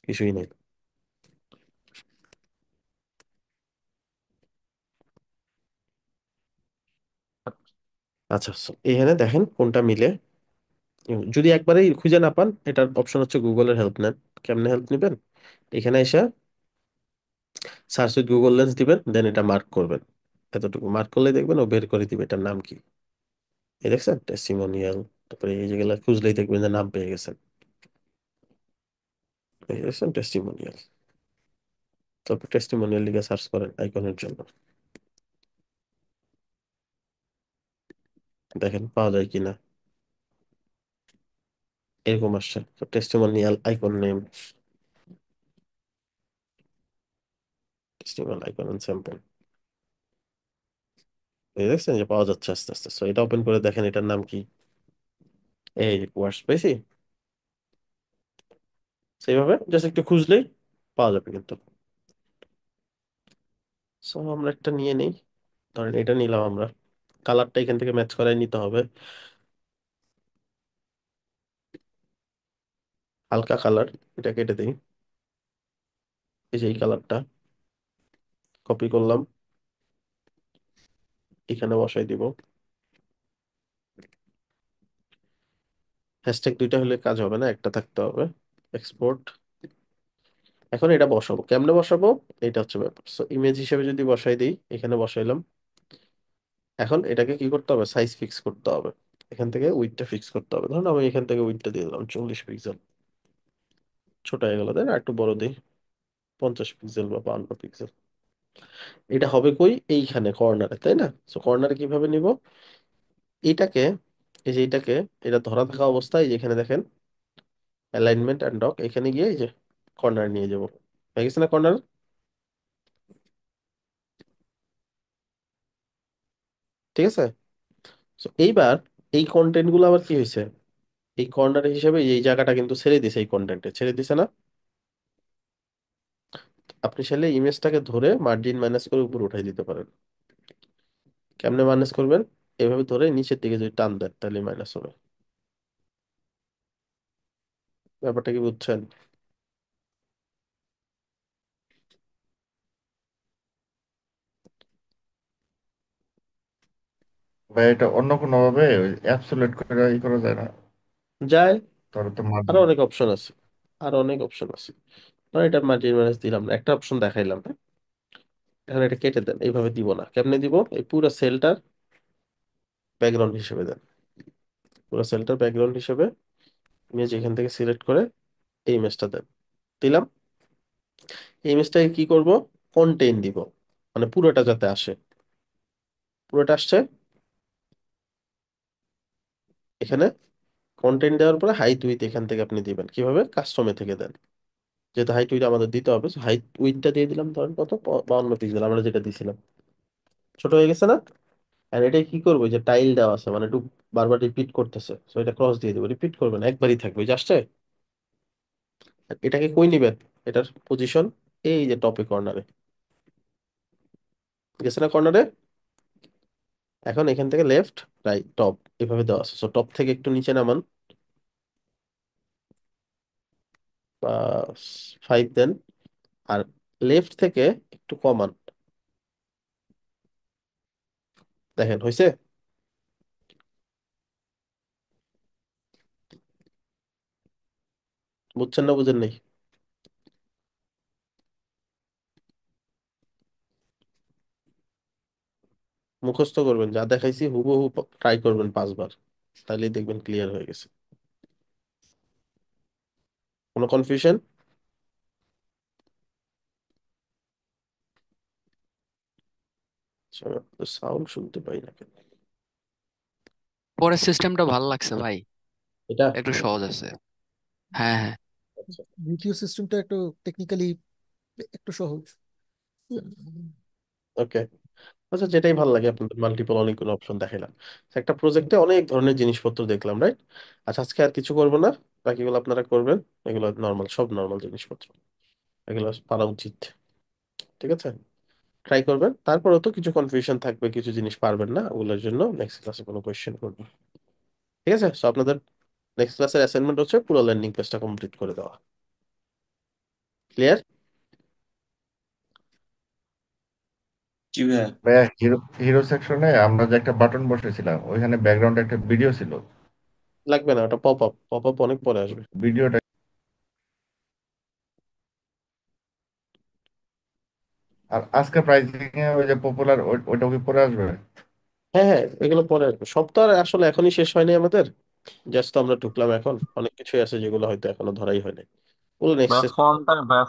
কিছুই নাই। আচ্ছা, এখানে দেখেন কোনটা মিলে। যদি একবারেই খুঁজে না পান, এটার অপশন হচ্ছে গুগলের হেল্প নেন। কেমনে হেল্প নেবেন? এখানে এসে সার্চ উইথ গুগল লেন্স দিবেন, দেন এটা মার্ক করবেন। এতটুকু মার্ক করলে দেখবেন ও বের করে দিবে এটার নাম কি। এই দেখছেন টেস্টিমোনিয়াল, তারপরে এই যেগুলা খুঁজলেই দেখবেন যে নাম পেয়ে গেছেন। এই দেখছেন টেস্টিমোনিয়াল, তারপর টেস্টিমোনিয়াল লিখে সার্চ করেন আইকনের জন্য, দেখেন পাওয়া যায় কিনা। এরকম আসছে testimonial icon name, testimonial icon and sample. এই দেখছেন যে পাওয়া যাচ্ছে আস্তে আস্তে। সো এটা ওপেন করে দেখেন এটার নাম কি। এই যে কোয়ার্স পেয়েছি। সেইভাবে জাস্ট একটু খুঁজলেই পাওয়া যাবে কিন্তু। সো আমরা একটা নিয়ে নেই, ধরেন এটা নিলাম আমরা। কালারটা এখান থেকে ম্যাচ করাই নিতে হবে, হালকা কালার। এটা কেটে দিই, এই যে এই কালারটা কপি করলাম, এখানে বসাই দিব। হ্যাশট্যাগ দুইটা হলে কাজ হবে না, একটা থাকতে হবে। এক্সপোর্ট। এখন এটা বসাবো, কেমনে বসাবো? এটা হচ্ছে ব্যাপার। সো ইমেজ হিসেবে যদি বসাই দিই, এখানে বসাইলাম। এখন এটাকে কি করতে হবে? সাইজ ফিক্স করতে হবে। এখান থেকে উইডথটা ফিক্স করতে হবে। ধরুন আমি এখান থেকে উইডথটা দিয়ে দিলাম 40 পিক্সেল। ছোট হয়ে গেল তাই না? একটু বড় দিই, 50 পিক্সেল বা 52 পিক্সেল। এটা হবে কই? এইখানে কর্নারে, তাই না? সো কর্নারে কিভাবে নিব এটাকে? এই যে এটাকে, এটা ধরা থাকা অবস্থায় যেখানে দেখেন অ্যালাইনমেন্ট এন্ড ডক, এখানে গিয়ে এই যে কর্নার নিয়ে যাব। হয়ে গেছে না কর্নার? ঠিক আছে। তো এইবার এই কন্টেন্ট গুলো আবার কি হয়েছে, এই কর্নার হিসেবে এই জায়গাটা কিন্তু ছেড়ে দিছে, এই কন্টেন্টে ছেড়ে দিছে না? আপনি চাইলে ইমেজটাকে ধরে মার্জিন মাইনাস করে উপর উঠাই দিতে পারেন। কেমনে মাইনাস করবেন? এভাবে ধরে নিচের দিকে যদি টান দেন তাহলে মাইনাস হবে। ব্যাপারটা কি বুঝছেন? বা এটা অন্য কোনো ভাবে অ্যাবসোলিউট করে ই করা যায় না? যায়। তাহলে তো আরো মার্জিন। অনেক অপশন আছে, আরো অনেক অপশন আছে। ধরেন এটা মার্জিন মাইনাস দিলাম না, একটা অপশন দেখাইলাম। এখন এটা কেটে দেন, এইভাবে দিব না। কেমনে দিব? এই পুরো সেলটার ব্যাকগ্রাউন্ড হিসেবে দেন। পুরো সেলটার ব্যাকগ্রাউন্ড হিসেবে ইমেজ এখান থেকে সিলেক্ট করে এই ইমেজটা দেন। দিলাম। এই ইমেজটাকে কি করব? কন্টেইন দিব, মানে পুরোটা যাতে আসে। পুরোটা আসছে। এখানে কন্টেন্ট দেওয়ার পরে হাইট উইথ এখান থেকে আপনি দিবেন। কিভাবে? কাস্টমে থেকে দেন। যেহেতু হাইট উইথ আমাদের দিতে হবে, হাইট উইথটা দিয়ে দিলাম ধরেন কত, 52 পিক্সেল আমরা যেটা দিছিলাম। ছোট হয়ে গেছে না? আর এটাই কি করবো, যে টাইল দেওয়া আছে মানে একটু বারবার রিপিট করতেছে, তো এটা ক্রস দিয়ে দেবো। রিপিট করবেন, একবারই থাকবে, ওই যে আসছে। আর এটাকে কই নিবেন? এটার পজিশন এই যে টপে কর্নারে, গেছে না কর্নারে? এখন এখান থেকে লেফট রাইট টপ এভাবে দেওয়া আছে। সো টপ থেকে একটু নিচে নামান, বা 5 দেন। আর লেফট থেকে একটু কমান। দেখেন হয়েছে? বুঝছেন না বুঝেন নাই? মুখস্থ করবেন, যা দেখাইছি হুবহু ট্রাই করবেন 5 বার, তাহলেই দেখবেন ক্লিয়ার হয়ে গেছে। কোনো কনফিউশন? সাউন্ড শুনতে পাই না কেন? পরের সিস্টেমটা ভালো লাগছে ভাই, এটা একটু সহজ আছে। হ্যাঁ হ্যাঁ। আচ্ছা। দ্বিতীয় সিস্টেমটা একটু টেকনিক্যালি একটু সহজ। ওকে। আচ্ছা, যেটাই ভালো লাগে আপনাদের, মাল্টিপল অনেকগুলো অপশন দেখাইলাম। তো একটা প্রজেক্টে অনেক ধরনের জিনিসপত্র দেখলাম, রাইট? আচ্ছা, আজকে আর কিছু করবো না, বাকিগুলো আপনারা করবেন। এগুলো নর্মাল, সব নর্মাল জিনিসপত্র, এগুলো পারা উচিত। ঠিক আছে, ট্রাই করবেন। তারপরেও তো কিছু কনফিউশন থাকবে, কিছু জিনিস পারবেন না, ওগুলোর জন্য নেক্সট ক্লাসে কোনো কোয়েশ্চেন করবেন। ঠিক আছে। সো আপনাদের নেক্সট ক্লাসের অ্যাসাইনমেন্ট হচ্ছে পুরো ল্যান্ডিং পেজটা কমপ্লিট করে দেওয়া। ক্লিয়ার? জি ভাইয়া। ভাইয়া হিরো হিরো সেকশনে আমরা যে একটা বাটন বসেছিলাম ওইখানে ব্যাকগ্রাউন্ডে একটা ভিডিও ছিল। লাগবে না, ওটা পপ আপ অনেক পরে আসবে। ভিডিওটা আর আজকে প্রাইজিং এ ওই যে পপুলার ওইটা কি পরে আসবে? হ্যাঁ হ্যাঁ, এগুলো পরে আসবে। সব তো আর আসলে এখনই শেষ হয়নি আমাদের, জাস্ট তো আমরা ঢুকলাম এখন, অনেক কিছুই আছে যেগুলো হয়তো এখনো ধরাই হয় নাই। ওগুলো নেক্সট।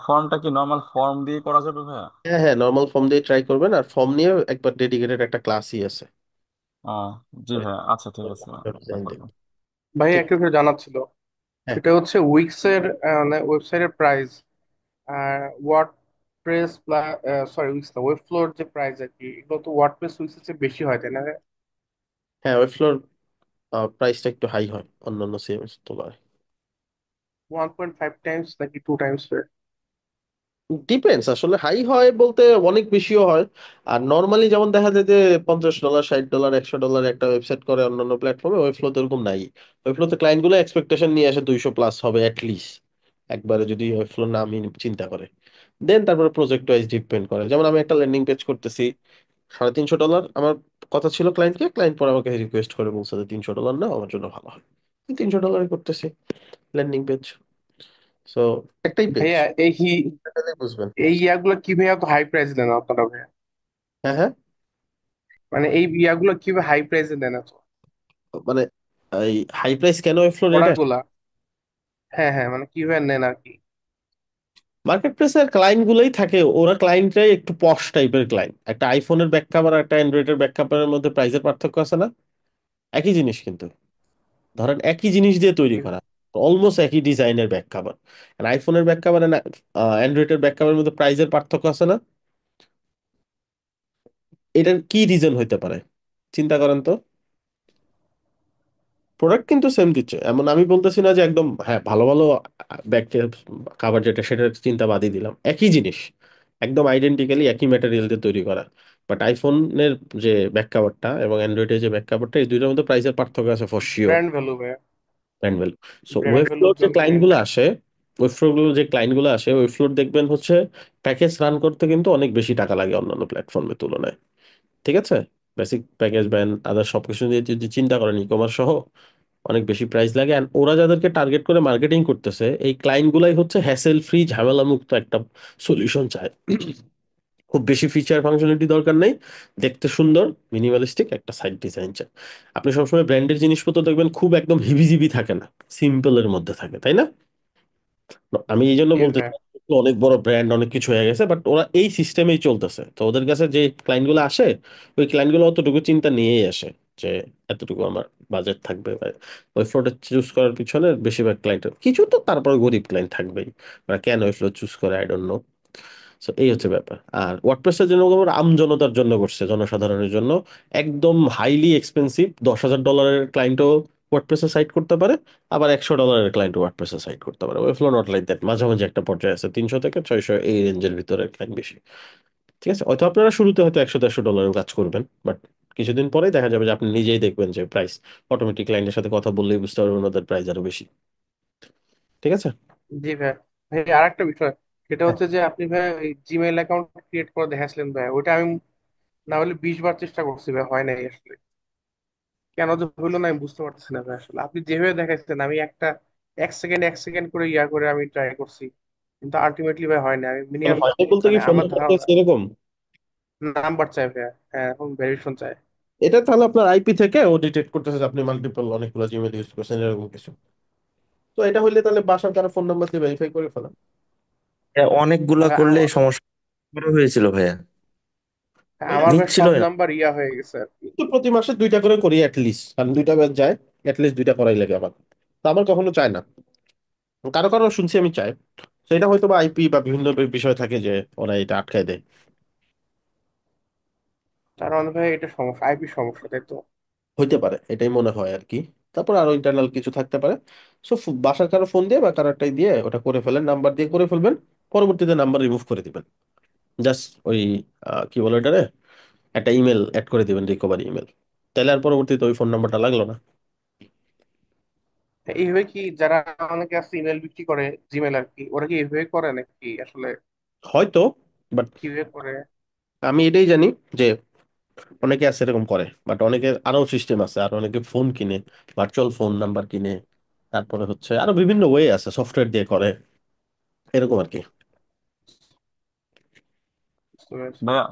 ফর্মটা কি নর্মাল ফর্ম দিয়ে করা যাবে ভাইয়া? হ্যাঁ হ্যাঁ, নর্মাল ফর্ম দিয়ে ট্রাই করবেন, আর ফর্ম নিয়ে একবার ডেডিকেটেড একটা ক্লাসই আছে। আহ জি ভাইয়া, আচ্ছা ঠিক আছে। ডিজাইন দেখবেন। ভাই ঠিক। একটা কিছু জানার ছিল, হ্যাঁ সেটা হচ্ছে উইক্স এর মানে ওয়েবসাইটের price WordPress sorry Wix না, ওয়েব ফ্লোর যে প্রাইস আর কি, এগুলো তো ওয়ার্ড প্রেস উইক্স এর চেয়ে বেশি হয় তাই না? হ্যাঁ, ওয়েব ফ্লোর প্রাইসটা একটু হাই হয় অন্যান্য সিএমএস তুলনায়। 1.5 টাইমস নাকি 2 টাইমস? ডিপেন্ডস, আসলে হাই হয় বলতে অনেক বেশিও হয়। আর নর্মালি যেমন দেখা যায় যে $50, $60, $100 একটা ওয়েবসাইট করে অন্যান্য প্ল্যাটফর্মে, ওয়েব ফ্লো তো এরকম নাই। ওয়েব ফ্লোতে ক্লায়েন্ট গুলো এক্সপেকটেশন নিয়ে আসে 200+ হবে অ্যাটলিস্ট, একবারে যদি ওয়েব ফ্লো না আমি চিন্তা করে। দেন তারপরে প্রজেক্ট ওয়াইজ ডিপেন্ড করে। যেমন আমি একটা ল্যান্ডিং পেজ করতেছি, $350 আমার কথা ছিল ক্লায়েন্টকে, ক্লায়েন্ট পরে আমাকে রিকোয়েস্ট করে বলছে যে $300 না, আমার জন্য ভালো হয়। $300 করতেছি ল্যান্ডিং পেজ। সো একটাই পেজ, ভাইয়া এই বুঝবেন। এই ইয়াগুলো কি ভাইয়া তো হাই প্রাইস দেন আপনারা ভাইয়া? হ্যাঁ হ্যাঁ, মানে এই ইয়াগুলো কিভাবে হাই প্রাইসে দেন এত মানে এই হাই প্রাইস কেন ফ্লোর এটা? প্রোডাক্ট গুলা? হ্যাঁ হ্যাঁ, মানে কিভাবে নেন আর কি? মার্কেট প্লেসের ক্লায়েন্ট গুলোই থাকে, ওরা ক্লায়েন্টরাই একটু পশ টাইপের ক্লায়েন্ট। একটা আইফোনের ব্যাক কভার আর একটা অ্যান্ড্রয়েডের ব্যাক কভারের মধ্যে প্রাইসের পার্থক্য আছে না? একই জিনিস কিন্তু, ধরেন একই জিনিস দিয়ে তৈরি কি? করা, অলমোস্ট একই ডিজাইনের ব্যাক কভার। আইফোনের ব্যাক কভার আর অ্যান্ড্রয়েডের ব্যাক কভারের মধ্যে প্রাইসের পার্থক্য আছে না? এটার কি রিজন হইতে পারে চিন্তা করেন তো। প্রোডাক্ট কিন্তু সেম দিচ্ছে, এমন আমি বলতেছি না যে একদম হ্যাঁ ভালো ভালো ব্যাক কাভার যেটা সেটার চিন্তা বাদই দিলাম, একই জিনিস, একদম আইডেন্টিক্যালি একই ম্যাটেরিয়াল দিয়ে তৈরি করা। বাট আইফোনের যে ব্যাক কাভারটা এবং অ্যান্ড্রয়েডের যে ব্যাক কাভারটা, এই দুইটার মধ্যে প্রাইসের পার্থক্য আছে ফর শিওর। ব্র্যান্ড ভ্যালু ভাইয়া, brand value. So brand web ভ্যালুর ফ্লোর যে জন্য। ক্লায়েন্ট গুলো আসে, ওয়েব ফ্লোর গুলো যে ক্লায়েন্ট গুলো আসে, ওয়েব ফ্লোর দেখবেন হচ্ছে প্যাকেজ রান করতে কিন্তু অনেক বেশি টাকা লাগে অন্যান্য প্ল্যাটফর্মের তুলনায়। ঠিক আছে, বেসিক প্যাকেজ ব্যান্ড আদার সবকিছু দিয়ে যদি চিন্তা করেন, ই কমার্স সহ অনেক বেশি প্রাইস লাগে। And ওরা যাদেরকে টার্গেট করে মার্কেটিং করতেছে, এই ক্লায়েন্ট গুলাই হচ্ছে হ্যাসেল ফ্রি, ঝামেলা মুক্ত একটা সলিউশন চায়। খুব বেশি ফিচার ফাংশনালিটি দরকার নেই, দেখতে সুন্দর মিনিমালিস্টিক একটা সাইট ডিজাইন চায়। আপনি সবসময় ব্র্যান্ডের জিনিসপত্র দেখবেন খুব একদম হিবিজিবি থাকে না, সিম্পলের মধ্যে থাকে, তাই না? আমি এই জন্য জি বলতে ভাইয়া। চাই, অনেক বড় ব্র্যান্ড অনেক কিছু হয়ে গেছে, বাট ওরা এই সিস্টেমেই চলতেছে। তো ওদের কাছে যে ক্লায়েন্ট গুলো আসে, ওই ক্লায়েন্ট গুলো অতটুকু চিন্তা নিয়েই আসে যে এতটুকু আমার বাজেট থাকবে। ওই ফ্লোরটা চুজ করার পিছনে বেশিরভাগ ক্লায়েন্ট কিছু তো তারপরে গরিব ক্লায়েন্ট থাকবেই, ওরা কেন ওই ফ্লোর চুজ করে আই ডোন্ট নো। সো এই হচ্ছে ব্যাপার। আর ওয়ার্ডপ্রেসের জন্য ওরা আমজনতার জন্য করছে, জনসাধারণের জন্য। একদম হাইলি এক্সপেন্সিভ $10,000 ক্লায়েন্টও ওয়ার্ডপ্রেসের সাইট করতে পারে, আবার $100 ক্লায়েন্ট ওয়ার্ডপ্রেসের সাইট করতে পারে। ওয়েবফ্লো নট লাইক দ্যাট, মাঝামাঝি একটা পর্যায়ে আছে, 300 থেকে 600 এই রেঞ্জের ভিতরে ক্লায়েন্ট বেশি। ঠিক আছে, হয়তো আপনারা শুরুতে হয়তো $100-150 কাজ করবেন, বাট কিছুদিন পরেই দেখা যাবে যে আপনি নিজেই দেখবেন যে প্রাইস অটোমেটিক, ক্লায়েন্টের সাথে কথা বললেই বুঝতে পারবেন ওদের প্রাইস আরো বেশি। ঠিক আছে। জি ভাইয়া। ভাই আর একটা বিষয়, সেটা হ্যাঁ, হচ্ছে যে আপনি ভাই ওই জিমেইল অ্যাকাউন্ট ক্রিয়েট করে দেখাছিলেন ভাই, ওইটা আমি না হলে 20 বার চেষ্টা করছি ভাই, হয় নাই আসলে। কেন যে হইলো না আমি বুঝতে পারতেছি না ভাই। আসলে আপনি যেভাবে দেখাচ্ছেন, আমি এক সেকেন্ড করে ইয়া করে আমি ট্রাই করছি, কিন্তু আলটিমেটলি ভাই হয় না। আমি মানে মিনিমাম হয়তো বলতে মানে কি ফোন আমার নাম্বার ধারণা এরকম। নাম্বার চাই ভাইয়া, হ্যাঁ এখন ভেরিফিকেশন চাই। এটা তাহলে আপনার আইপি থেকে ও ডিটেক্ট করতেছে যে আপনি মাল্টিপল অনেকগুলো জিমেল ইউজ করছেন, এরকম কিছু। তো এটা হইলে তাহলে বাসার কারো ফোন নাম্বার দিয়ে ভেরিফাই করে ফেলা। অনেকগুলা ভাই করলে সমস্যা বড় হয়েছিল ভাইয়া, আমার ভাই নিচ্ছিল সব না। নাম্বার ইয়া হয়ে গেছে আর কি। তো প্রতি মাসে 2টা করে করি অ্যাটলিস্ট, কারণ 2টা ব্যাচ যায়, অ্যাটলিস্ট 2টা করাই লাগে আমার। তো আমার কখনো চায় না, কারো কারো শুনছি আমি চাই। তো এটা হয়তো বা আইপি বা বিভিন্ন বিষয় থাকে যে ওরা এটা আটকায় দেয়। তার মানে ভাই এটা সমস্যা, আইপি সমস্যা, তাই তো? হইতে পারে, এটাই মনে হয় আর কি। তারপর আরো ইন্টারনাল কিছু থাকতে পারে। সো বাসার কারো ফোন দিয়ে বা কারো একটাই দিয়ে ওটা করে ফেলেন, নাম্বার দিয়ে করে ফেলবেন। পরবর্তীতে নাম্বার রিমুভ করে দিবেন, জাস্ট ওই কি বলে এটারে, একটা ইমেল অ্যাড করে দিবেন, রিকভারি ইমেল। তাহলে আর পরবর্তীতে ওই ফোন নাম্বারটা লাগলো না। এইভাবে কি যারা অনেকে আছে ইমেল বিক্রি করে, জিমেল আর কি, ওরা কি এইভাবে করে নাকি আসলে হয়তো, বাট কিভাবে করে? আমি এটাই জানি যে অনেকে আছে এরকম করে, বাট অনেকে আরো সিস্টেম আছে, আর অনেকে ফোন কিনে, ভার্চুয়াল ফোন নাম্বার কিনে, তারপরে হচ্ছে আরো বিভিন্ন ওয়ে আছে, সফটওয়্যার দিয়ে করে, এরকম আর কি। বুঝতে পেরেছি। ভাইয়া,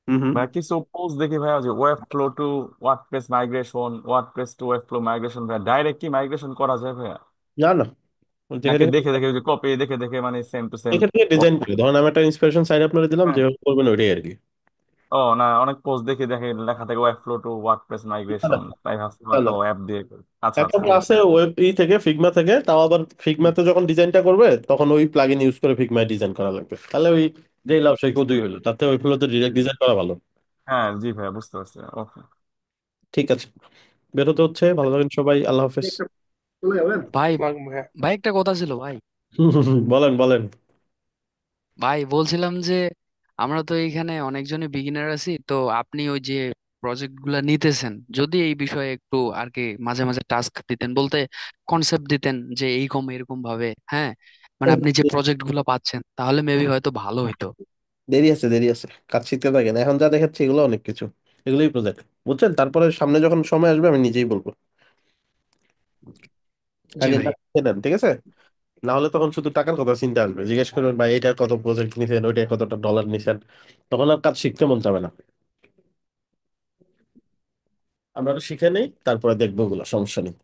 হুম হুম। ভাইয়া কিছু পোস্ট দেখি ভাইয়া, যে Webflow to WordPress migration, WordPress to Webflow migration, ভাইয়া ডাইরেক্ট কি মাইগ্রেশন করা যায় ভাইয়া? না না, দেখে নাকি দেখে দেখে দেখে, যে কপি দেখে দেখে মানে সেম টু সেম? দেখে দেখে ডিজাইন করে, ধরেন আমি একটা ইন্সপিরেশন সাইট আপনাকে দিলাম, হ্যাঁ। যেভাবে করবেন ওইটাই আর কি। ও না, অনেক পোস্ট দেখে দেখে লেখা থাকে ওয়েব ফ্লো টু ওয়ার্ডপ্রেস না না মাইগ্রেশন, তাই ভাবছি না হয়তো না। অ্যাপ দিয়ে আচ্ছা এখন আচ্ছা ঠিক আছে। আছে ওয়েব থেকে, ফিগমা থেকে, তাও আবার ফিগমাতে যখন ডিজাইনটা করবে তখন ওই প্লাগইন ইউজ করে ফিগমায় ডিজাইন করা লাগবে, তাহলে ওই যেই লাভ সেই কতই হলো, তাতে ওই ফ্লোতে ডিরেক্ট ডিজাইন করা ভালো। হ্যাঁ জি ভাইয়া, বুঝতে পারছি। ওকে। ঠিক আছে, বেরোতে হচ্ছে, ভালো থাকেন সবাই, আল্লাহ হাফেজ। একটা চলে যাবেন। ভাই, ভাইয়া, ভাই একটা কথা ছিল ভাই। বলেন বলেন। ভাই বলছিলাম যে আমরা তো এইখানে অনেকজনই বিগিনার আছি, তো আপনি ওই যে প্রজেক্ট গুলা নিতেছেন, যদি এই বিষয়ে একটু আর কি মাঝে মাঝে টাস্ক দিতেন, বলতে কনসেপ্ট দিতেন যে এইরকম এরকম ভাবে, হ্যাঁ, মানে আপনি যে প্রজেক্ট গুলো পাচ্ছেন, তাহলে মেবি হয়তো ভালো হইতো। দেরি আছে দেরি আছে, কাজ শিখতে থাকেন, এখন যা দেখাচ্ছি এগুলো অনেক কিছু, এগুলোই প্রজেক্ট, বুঝছেন? তারপরে সামনে যখন সময় আসবে আমি নিজেই বলবো, জি আগে ভাই। কাজ শিখে নেন, ঠিক আছে? না হলে তখন শুধু টাকার কথা চিন্তা আসবে, জিজ্ঞেস করবেন ভাই এটার কত প্রজেক্ট নিছেন, ওইটার কতটা ডলার নিছেন, তখন আর কাজ শিখতে মন যাবে না। আমরা তো শিখে নেই, তারপরে দেখবো ওগুলো, সমস্যা নেই।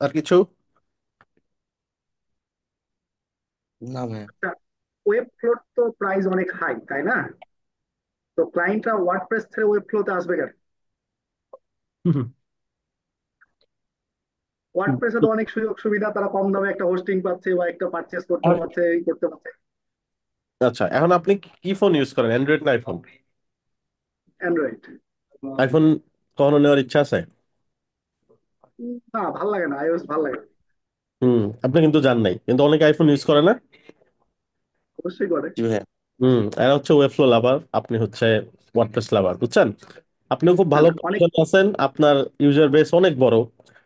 আর কিছু? না ভাইয়া। আচ্ছা, ওয়েব ফ্লোর তো প্রাইস অনেক হাই, তাই না? তো ক্লায়েন্টরা ওয়ার্ডপ্রেস ছেড়ে ওয়েব ফ্লোতে আসবে কেন? ওয়ার্ডপ্রেসে তো অনেক সুযোগ সুবিধা, তারা কম দামে একটা হোস্টিং পাচ্ছে বা একটা পারচেস করতে পারছে, এই করতে পারছে। আচ্ছা, এখন আপনি কি ফোন ইউজ করেন, অ্যান্ড্রয়েড না আইফোন? অ্যান্ড্রয়েড। আইফোন কখনো নেওয়ার ইচ্ছা আছে? না, ভাল লাগে না, আইওএস ভাল লাগে না। আপনি কিন্তু জান নাই, কিন্তু অনেকে আইফোন ইউজ করে না। অবশ্যই করে। জি ভাইয়া। এরা হচ্ছে ওয়েবফ্লো লাভার, আপনি হচ্ছে ওয়ার্ডপ্রেস লাভার, বুঝছেন? আপনিও খুব না ভালো না, অনেক। পজিশনে আছেন, আপনার ইউজার বেস অনেক বড়,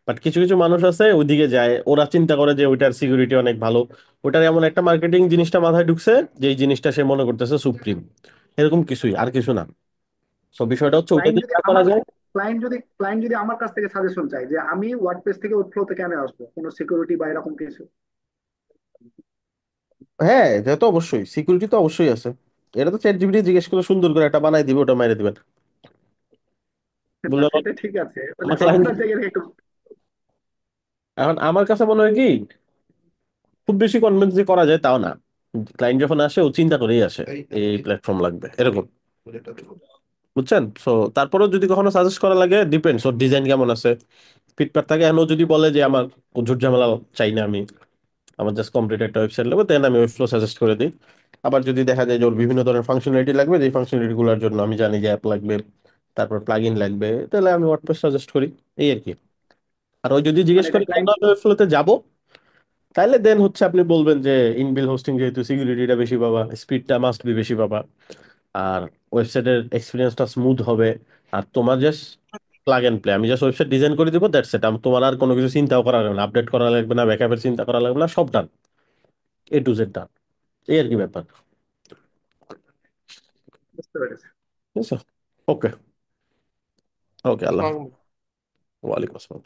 বাট কিছু কিছু মানুষ আছে ওইদিকে যায়, ওরা চিন্তা করে যে ওইটার সিকিউরিটি অনেক ভালো, ওটার এমন একটা মার্কেটিং জিনিসটা মাথায় ঢুকছে যে এই জিনিসটা সে মনে করতেছে সুপ্রিম, এরকম কিছুই, আর কিছু না। তো বিষয়টা হচ্ছে ওইটা ক্লায়েন্ট দিয়ে যদি যা করা আমার যায়। ক্লায়েন্ট যদি আমার কাছ থেকে সাজেশন চাই যে আমি ওয়ার্ডপ্রেস থেকে ওয়েব ফ্লোতে কেন আসবো, কোনো সিকিউরিটি বা এরকম কিছু? হ্যাঁ, এটা তো অবশ্যই, সিকিউরিটি তো অবশ্যই আছে, এটা তো চ্যাট জিপিটি জিজ্ঞেস করে সুন্দর করে একটা বানাই দিবে, ওটা মেরে দিবেন, না, বললেন। সেটা ঠিক আছে, মানে আমার client- আপনার জায়গায় একটু। এখন আমার কাছে মনে হয় কি, খুব বেশি কনভিন্স যে করা যায় তাও না, ক্লায়েন্ট যখন আসে ও চিন্তা করেই আসে এই প্ল্যাটফর্ম লাগবে এরকম, বুঝছেন? সো তারপরেও যদি কখনো সাজেস্ট করা লাগে, ডিপেন্ডস ওর ডিজাইন কেমন আছে, ফিটপাট থাকে, এখন ও যদি বলে যে আমার ঝুট ঝামেলা চাই না, আমি আমার জাস্ট কমপ্লিট একটা ওয়েবসাইট লাগবে, দেন আমি ওয়েবফ্লো সাজেস্ট করে দিই। আবার যদি দেখা যায় যে ওর বিভিন্ন ধরনের ফাংশনালিটি লাগবে, যে ফাংশনালিটি গুলোর জন্য আমি জানি যে অ্যাপ লাগবে, তারপর প্লাগ ইন লাগবে, তাহলে আমি ওয়ার্ডপ্রেস সাজেস্ট করি, এই আর কি। আর ওই যদি জিজ্ঞেস মানে এটা করি কেন ক্লায়েন্ট। আমি ওয়েবফ্লোতে যাবো, তাহলে দেন হচ্ছে আপনি বলবেন যে ইনবিল হোস্টিং, যেহেতু সিকিউরিটিটা বেশি পাবা, স্পিডটা মাস্ট বি বেশি পাবা, আর ওয়েবসাইটের এক্সপিরিয়েন্সটা স্মুথ হবে, আর তোমার জাস্ট প্লাগ এন্ড প্লে, আমি জাস্ট ওয়েবসাইট ডিজাইন করে দিব, দ্যাটস ইট, তোমার আর কোনো কিছু চিন্তাও করা লাগবে না, আপডেট করা লাগবে না, ব্যাকআপের চিন্তা করা লাগবে না, সব ডান, এ টু জেড ডান, এই আর কি ব্যাপার, বুঝতে পেরেছি। ঠিক আছে? ওকে, ওকে, আল্লাহ হাফেজ। আসসালামু আলাইকুম। ওয়ালাইকুম আসসালাম।